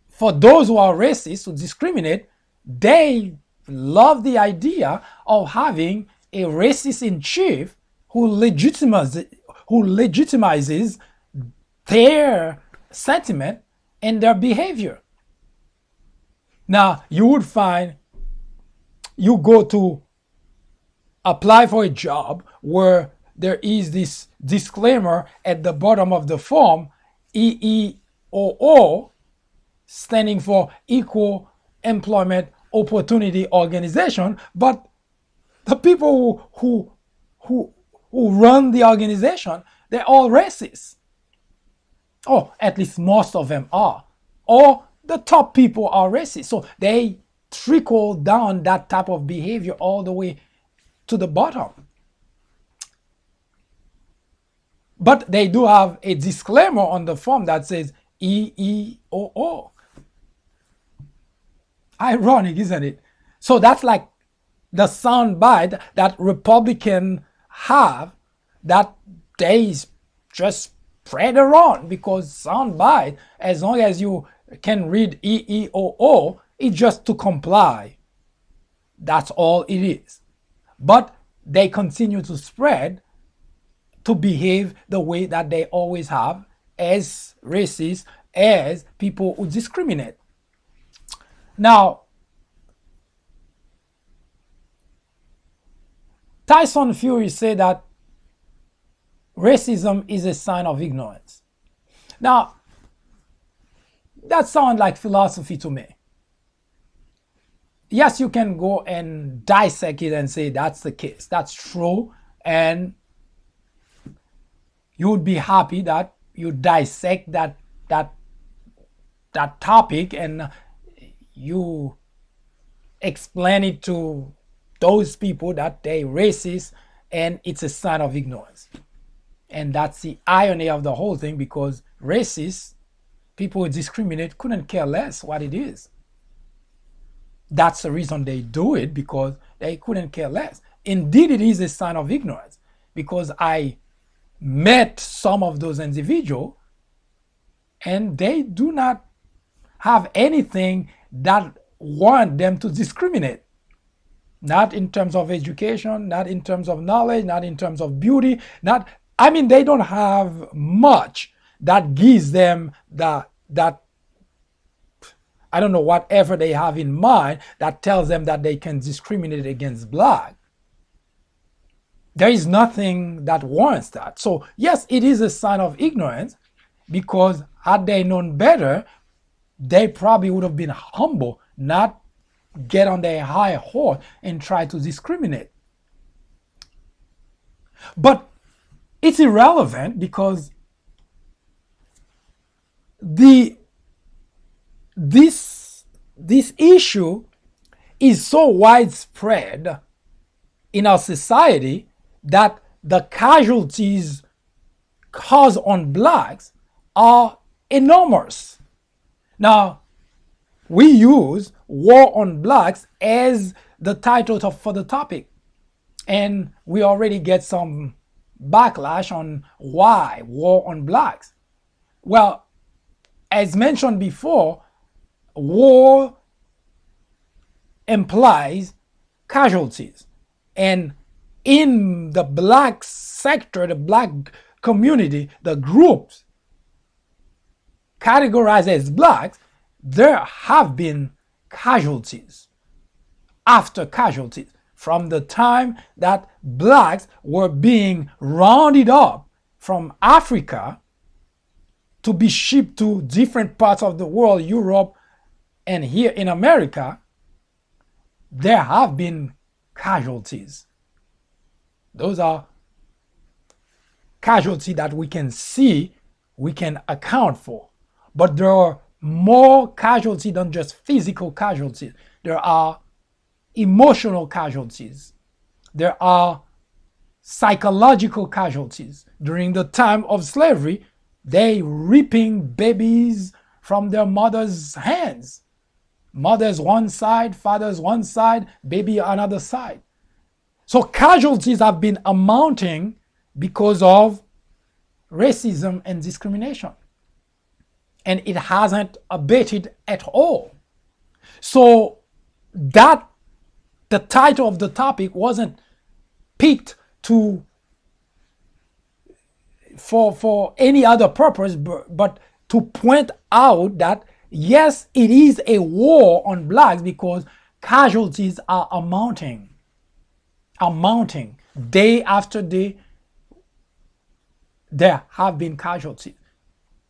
for those who are racist, who discriminate, they love the idea of having a racist in chief who legitimizes their sentiment and their behavior. Now, you would find you go to apply for a job where there is this disclaimer at the bottom of the form, EEOO, standing for Equal Employment Opportunity Organization, but the people who run the organization, they're all racist. Or at least most of them are. Or the top people are racist. So they trickle down that type of behavior all the way to the bottom. But they do have a disclaimer on the form that says EEOO. Ironic, isn't it? So that's like the soundbite that Republicans have, that they just spread around, because soundbite, as long as you can read EEOO, it's just to comply. That's all it is. But they continue to spread, to behave the way that they always have, as racist, as people who discriminate. Now, Tyson Fury said that racism is a sign of ignorance. Now, that sounds like philosophy to me. Yes, you can go and dissect it and say that's the case, that's true, and you would be happy that you dissect that topic and you explain it to those people that they're racist and it's a sign of ignorance. And that's the irony of the whole thing, because racists, people who discriminate, couldn't care less what it is. That's the reason they do it, because they couldn't care less. Indeed, it is a sign of ignorance, because I met some of those individuals and they do not have anything that warrant them to discriminate. Not in terms of education, not in terms of knowledge, not in terms of beauty, they don't have much that gives them that I don't know, whatever they have in mind that tells them that they can discriminate against black. There is nothing that warrants that. So yes, it is a sign of ignorance, because had they known better, they probably would have been humble, not get on their high horse and try to discriminate. But it's irrelevant, because this issue is so widespread in our society that the casualties caused on blacks are enormous. Now, we use war on blacks as the title for the topic, and we already get some backlash on why war on blacks. Well, as mentioned before, war implies casualties, and in the black sector, the black community, the groups categorized as blacks, there have been casualties after casualties from the time that blacks were being rounded up from Africa to be shipped to different parts of the world, Europe, and here in America. There have been casualties. Those are casualties that we can see, we can account for. But there are more casualties than just physical casualties. There are emotional casualties. There are psychological casualties. During the time of slavery, they ripping babies from their mothers' hands. Mothers one side, fathers one side, baby another side. So casualties have been amounting because of racism and discrimination. And it hasn't abated at all. So that the title of the topic wasn't picked for any other purpose, but to point out that yes, it is a war on blacks, because casualties are amounting day after day. There have been casualties.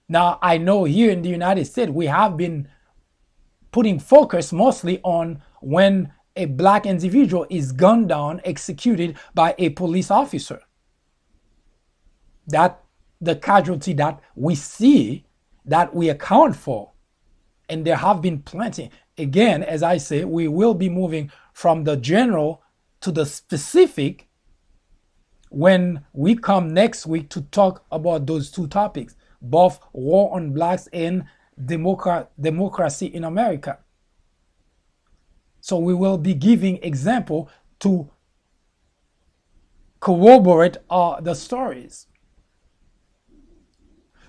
Now, I know here in the United States, we have been putting focus mostly on when a black individual is gunned down, executed by a police officer. That the casualty that we see, that we account for. And there have been plenty. Again, as I say, we will be moving from the general to the specific when we come next week to talk about those two topics, both war on blacks and democracy in America. So we will be giving example to corroborate the stories.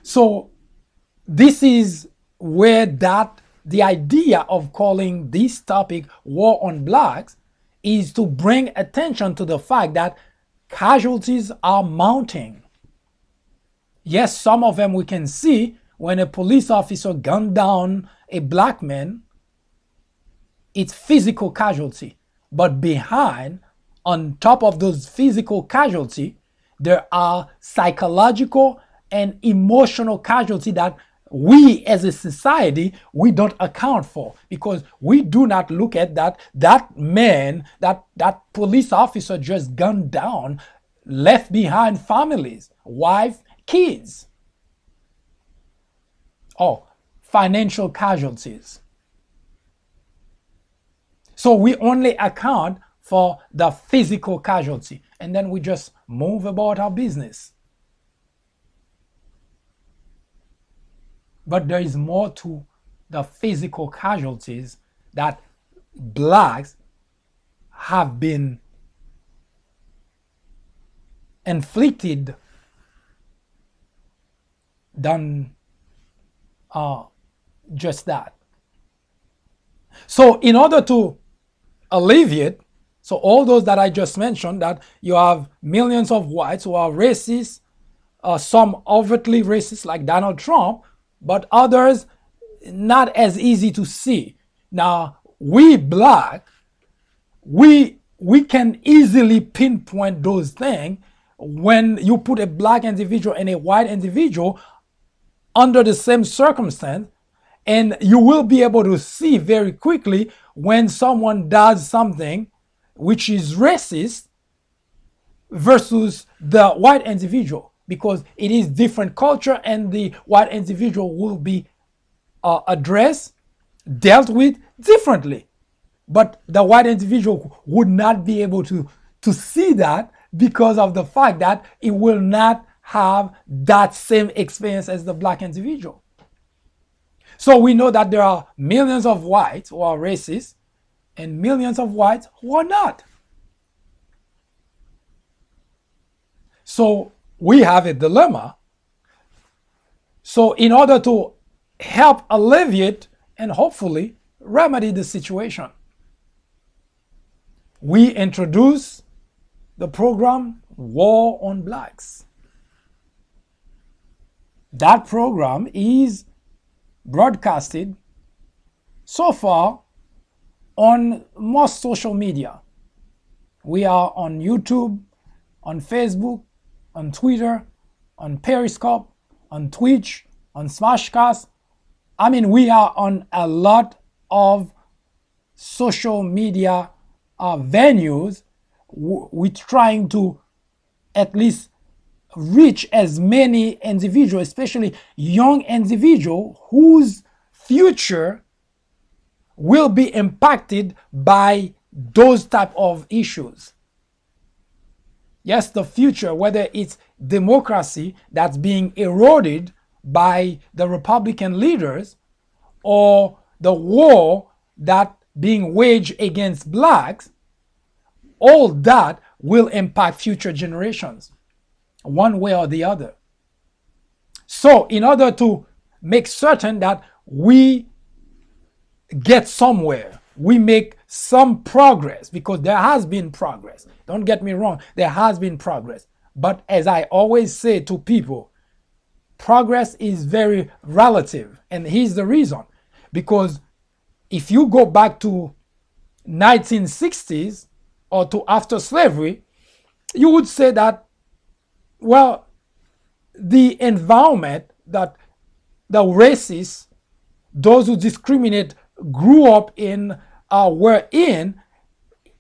So this is where the idea of calling this topic war on blacks is to bring attention to the fact that casualties are mounting. Yes, some of them we can see when a police officer gunned down a black man, it's physical casualty. But behind, on top of those physical casualty, there are psychological and emotional casualty that we as a society, we don't account for, because we do not look at that man, that police officer just gunned down, left behind families, wife, kids. Oh, financial casualties. So we only account for the physical casualty, and then we just move about our business. But there is more to the physical casualties that blacks have been inflicted done just that. So in order to alleviate, so all those that I just mentioned, that you have millions of whites who are racist, some overtly racist like Donald Trump, but others not as easy to see. Now, we black, we can easily pinpoint those things when you put a black individual and a white individual under the same circumstance, and you will be able to see very quickly when someone does something which is racist versus the white individual, because it is different culture and the white individual will be addressed, dealt with differently. But the white individual would not be able to see that because of the fact that it will not have that same experience as the black individual. So we know that there are millions of whites who are racist and millions of whites who are not. So we have a dilemma. So in order to help alleviate and hopefully remedy the situation, we introduce the program War on Blacks. That program is broadcasted so far on most social media. We are on YouTube, on Facebook, on Twitter, on Periscope, on Twitch, on Smashcast. I mean, we are on a lot of social media venues. We're trying to at least reach as many individuals, especially young individuals whose future will be impacted by those type of issues. Yes, the future, whether it's democracy that's being eroded by the Republican leaders, or the war that being waged against blacks, all that will impact future generations, one way or the other. So in order to make certain that we get somewhere, we make some progress, because there has been progress. Don't get me wrong, there has been progress. But as I always say to people, progress is very relative. And here's the reason. Because if you go back to 1960s or to after slavery, you would say that, well, the environment that the racists, those who discriminate, grew up in, were in,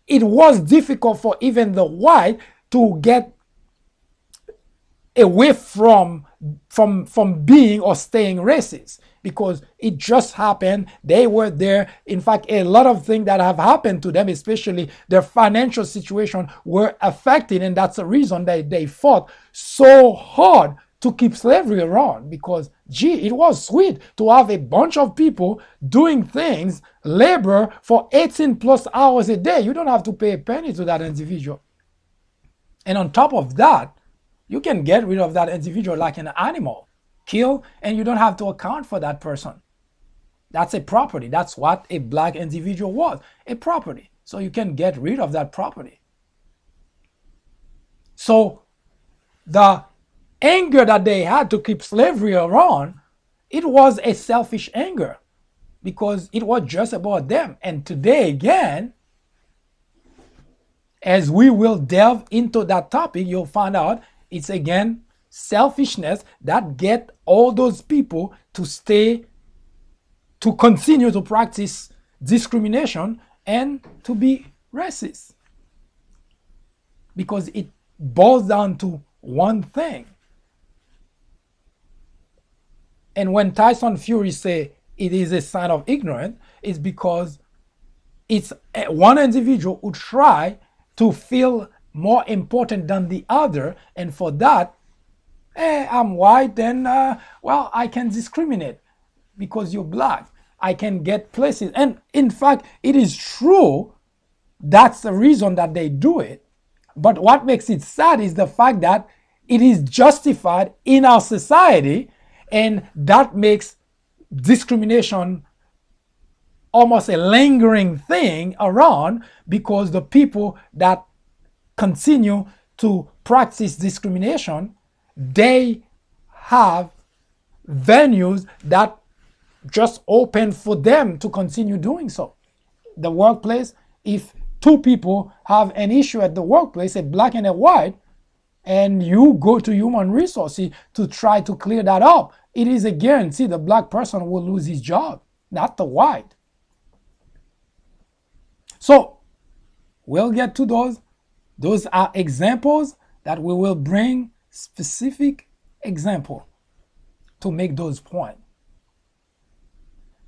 it was difficult for even the white to get away from being or staying racist, because it just happened. They were there. In fact, a lot of things that have happened to them, especially their financial situation, were affected, and that's the reason they fought so hard to keep slavery around, because gee, it was sweet to have a bunch of people doing things, labor for 18 plus hours a day. You don't have to pay a penny to that individual. And on top of that, you can get rid of that individual like an animal, kill, and you don't have to account for that person. That's a property. That's what a black individual was, a property. So you can get rid of that property. So the anger that they had to keep slavery around, it was a selfish anger, because it was just about them. And today again, as we will delve into that topic, you'll find out it's again selfishness that get all those people to stay, to continue to practice discrimination and to be racist, because it boils down to one thing. And when Tyson Fury say it is a sign of ignorance, it's because it's one individual who try to feel more important than the other, and for that, I'm white, then well, I can discriminate because you're black. I can get places. And in fact, it is true. That's the reason that they do it. But what makes it sad is the fact that it is justified in our society, and that makes discrimination almost a lingering thing around, because the people that continue to practice discrimination, they have venues that just open for them to continue doing so. The workplace, if two people have an issue at the workplace, a black and a white, and you go to human resources to try to clear that up, it is a guarantee the black person will lose his job, not the white. So we'll get to those. Those are examples that we will bring specific example to make those points.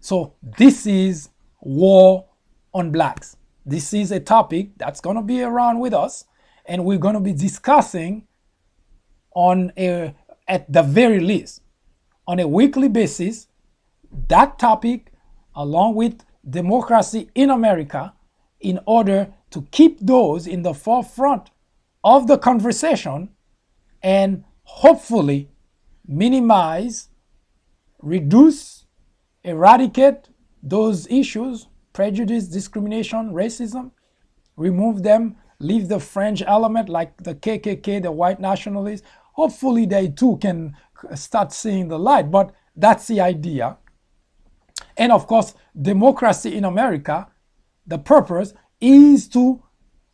So this is war on blacks. This is a topic that's going to be around with us, and we're going to be discussing at the very least, on a weekly basis, that topic along with democracy in America, in order to keep those in the forefront of the conversation and hopefully minimize, reduce, eradicate those issues: prejudice, discrimination, racism, remove them, leave the fringe element like the KKK, the white nationalists. Hopefully they too can start seeing the light, but that's the idea. And of course, democracy in America, the purpose is to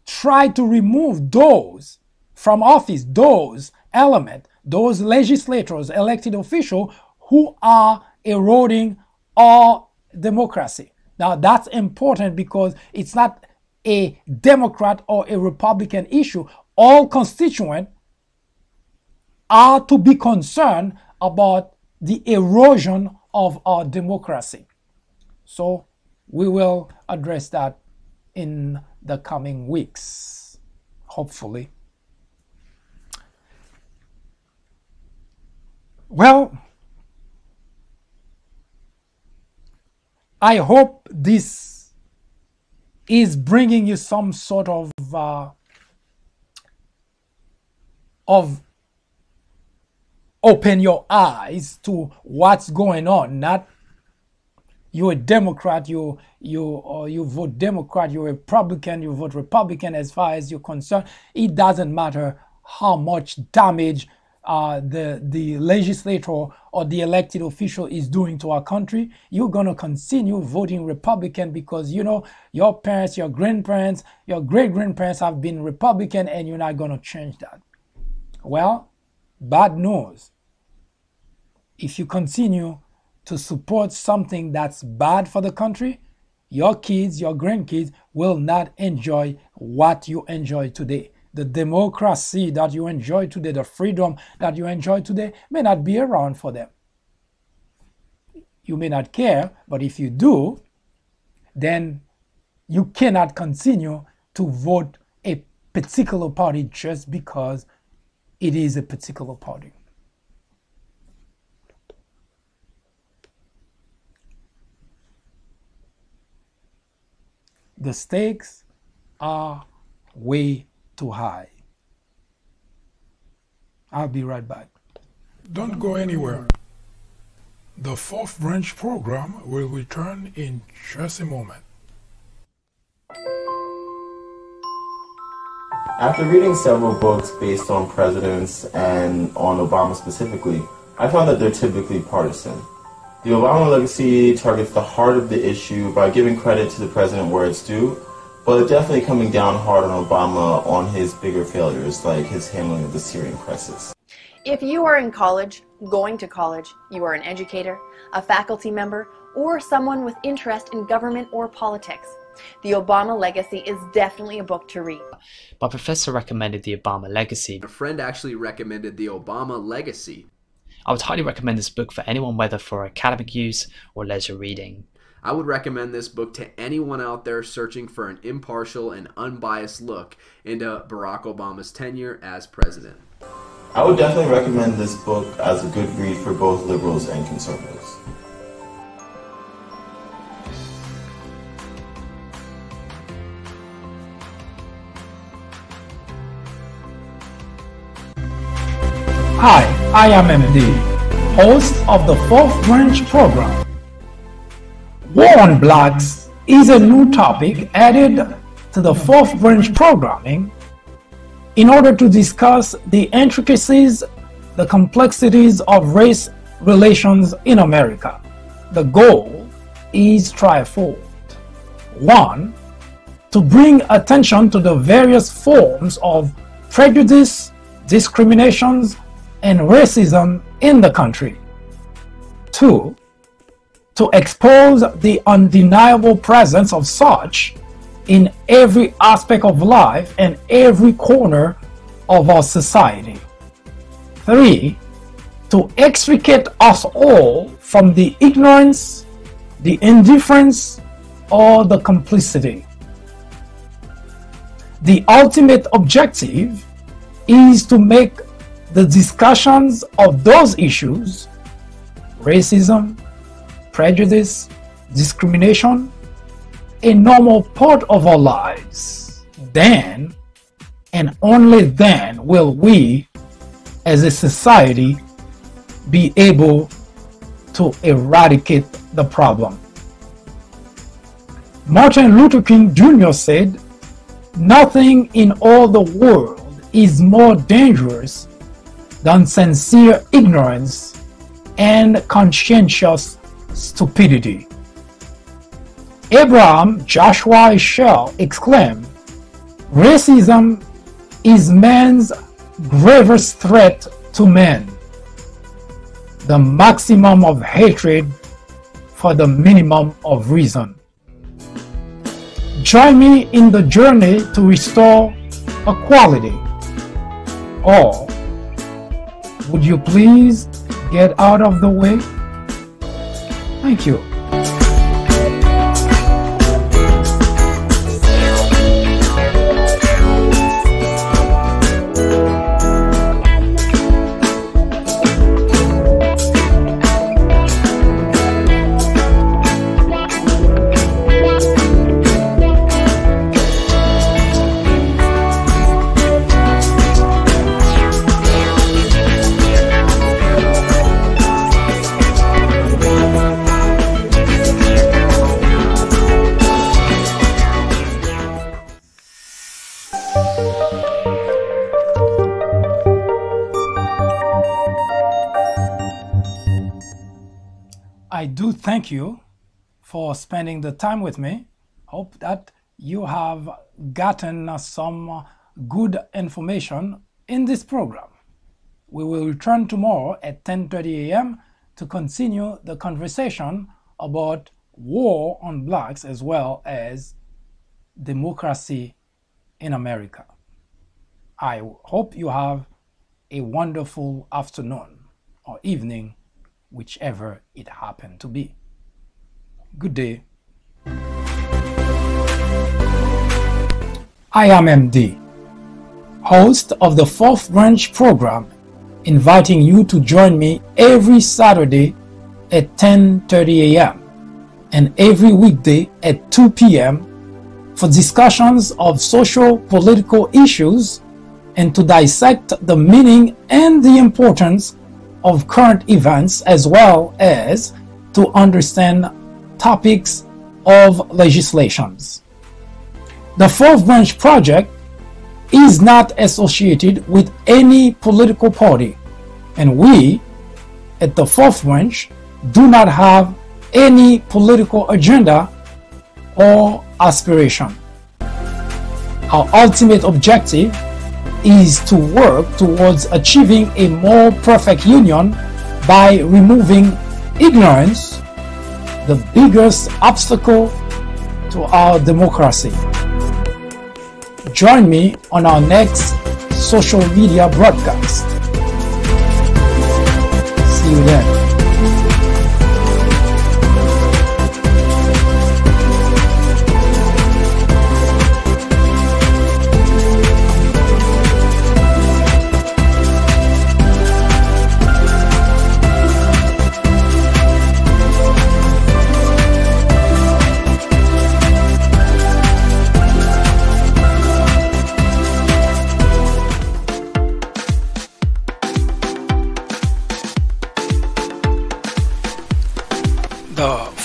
try to remove those from office, those elements, those legislators, elected officials who are eroding our democracy. Now that's important because it's not a Democrat or a Republican issue. All constituents are to be concerned about the erosion of our democracy. So we will address that in the coming weeks, hopefully. Well, I hope this is bringing you some sort of open your eyes to what's going on. Not you're a Democrat, you vote Democrat, you're a Republican, you vote Republican. As far as you're concerned, it doesn't matter how much damage the legislator or the elected official is doing to our country. You're going to continue voting Republican because, you know, your parents, your grandparents, your great-grandparents have been Republican, and you're not going to change that. Well, bad news. If you continue to support something that's bad for the country, your kids, your grandkids will not enjoy what you enjoy today. The democracy that you enjoy today, the freedom that you enjoy today, may not be around for them. You may not care, but if you do, then you cannot continue to vote a particular party just because it is a particular party. The stakes are way too high. I'll be right back. Don't go anywhere. The fourth branch program will return in just a moment. After reading several books based on presidents and on Obama specifically, I found that they're typically partisan. The Obama legacy targets the heart of the issue by giving credit to the president where it's due, but definitely coming down hard on Obama on his bigger failures, like his handling of the Syrian crisis. If you are in college, going to college, you are an educator, a faculty member, or someone with interest in government or politics, The Obama Legacy is definitely a book to read. My professor recommended The Obama Legacy. A friend actually recommended The Obama Legacy. I would highly recommend this book for anyone, whether for academic use or leisure reading. I would recommend this book to anyone out there searching for an impartial and unbiased look into Barack Obama's tenure as president. I would definitely recommend this book as a good read for both liberals and conservatives. Hi, I am MD, host of the Fourth Branch program. War on Blacks is a new topic added to the Fourth Branch programming in order to discuss the intricacies, the complexities of race relations in America. The goal is threefold. 1. To bring attention to the various forms of prejudice, discriminations, and racism in the country. 2. To expose the undeniable presence of such in every aspect of life and every corner of our society. 3. To extricate us all from the ignorance, the indifference, or the complicity. The ultimate objective is to make the discussions of those issues, racism, prejudice, discrimination, a normal part of our lives. Then, and only then, will we, as a society, be able to eradicate the problem. Martin Luther King Jr. said, "Nothing in all the world is more dangerous than sincere ignorance and conscientious stupidity." Abraham Joshua Heschel exclaimed, "Racism is man's gravest threat to man, the maximum of hatred for the minimum of reason." Join me in the journey to restore equality. Or would you please get out of the way? Thank you. I do thank you for spending the time with me. Hope that you have gotten some good information in this program. We will return tomorrow at 10:30 a.m. to continue the conversation about war on blacks as well as democracy in America. I hope you have a wonderful afternoon or evening, whichever it happened to be. Good day. I am MD, host of the Fourth Branch program, inviting you to join me every Saturday at 10:30 a.m. and every weekday at 2 p.m. for discussions of social political issues and to dissect the meaning and the importance of current events, as well as to understand topics of legislations. The Fourth Branch Project is not associated with any political party, and we at the Fourth Branch do not have any political agenda or aspiration. Our ultimate objective is to work towards achieving a more perfect union by removing ignorance, the biggest obstacle to our democracy. Join me on our next social media broadcast. See you then.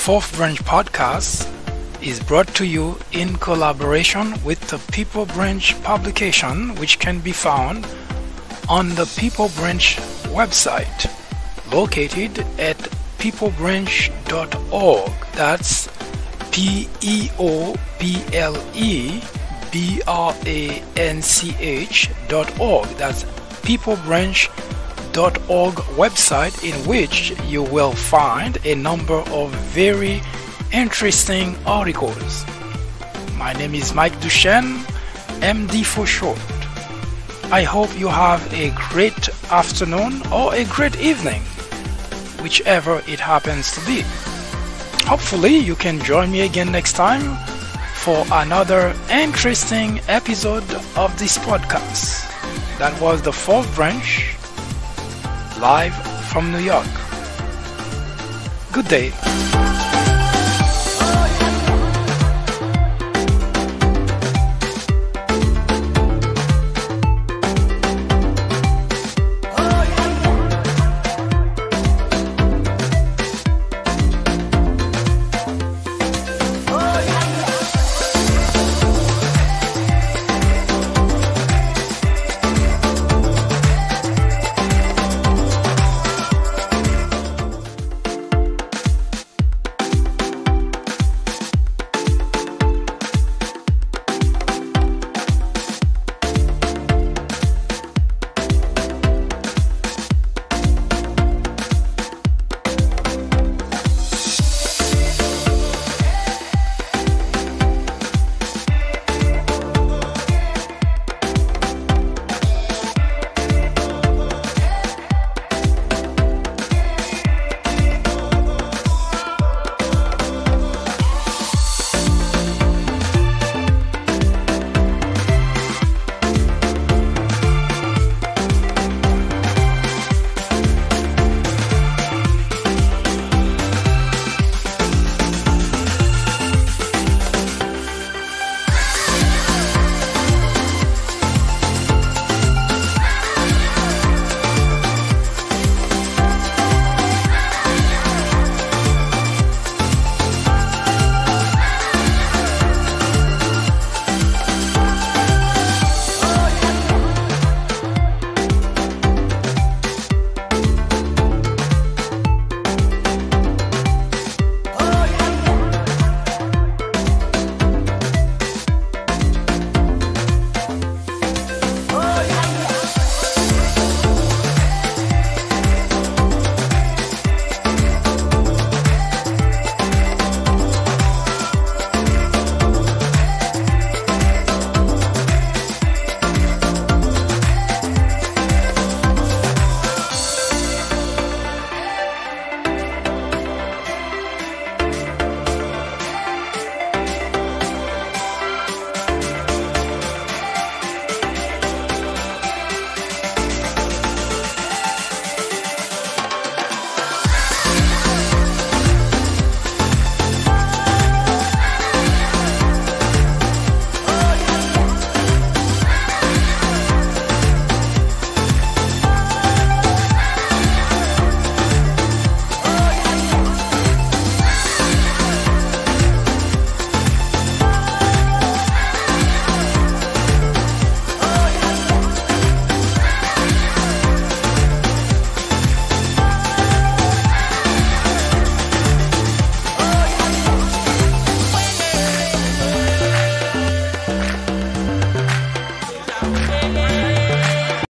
Fourth Branch Podcast is brought to you in collaboration with the People Branch publication, which can be found on the People Branch website, located at peoplebranch.org. That's peoplebranch.org. That's peoplebranch.org website, in which you will find a number of very interesting articles. My name is Mike Duchesne, MD for short. I hope you have a great afternoon or a great evening, whichever it happens to be. Hopefully you can join me again next time for another interesting episode of this podcast. That was the Fourth Branch, live from New York. Good day.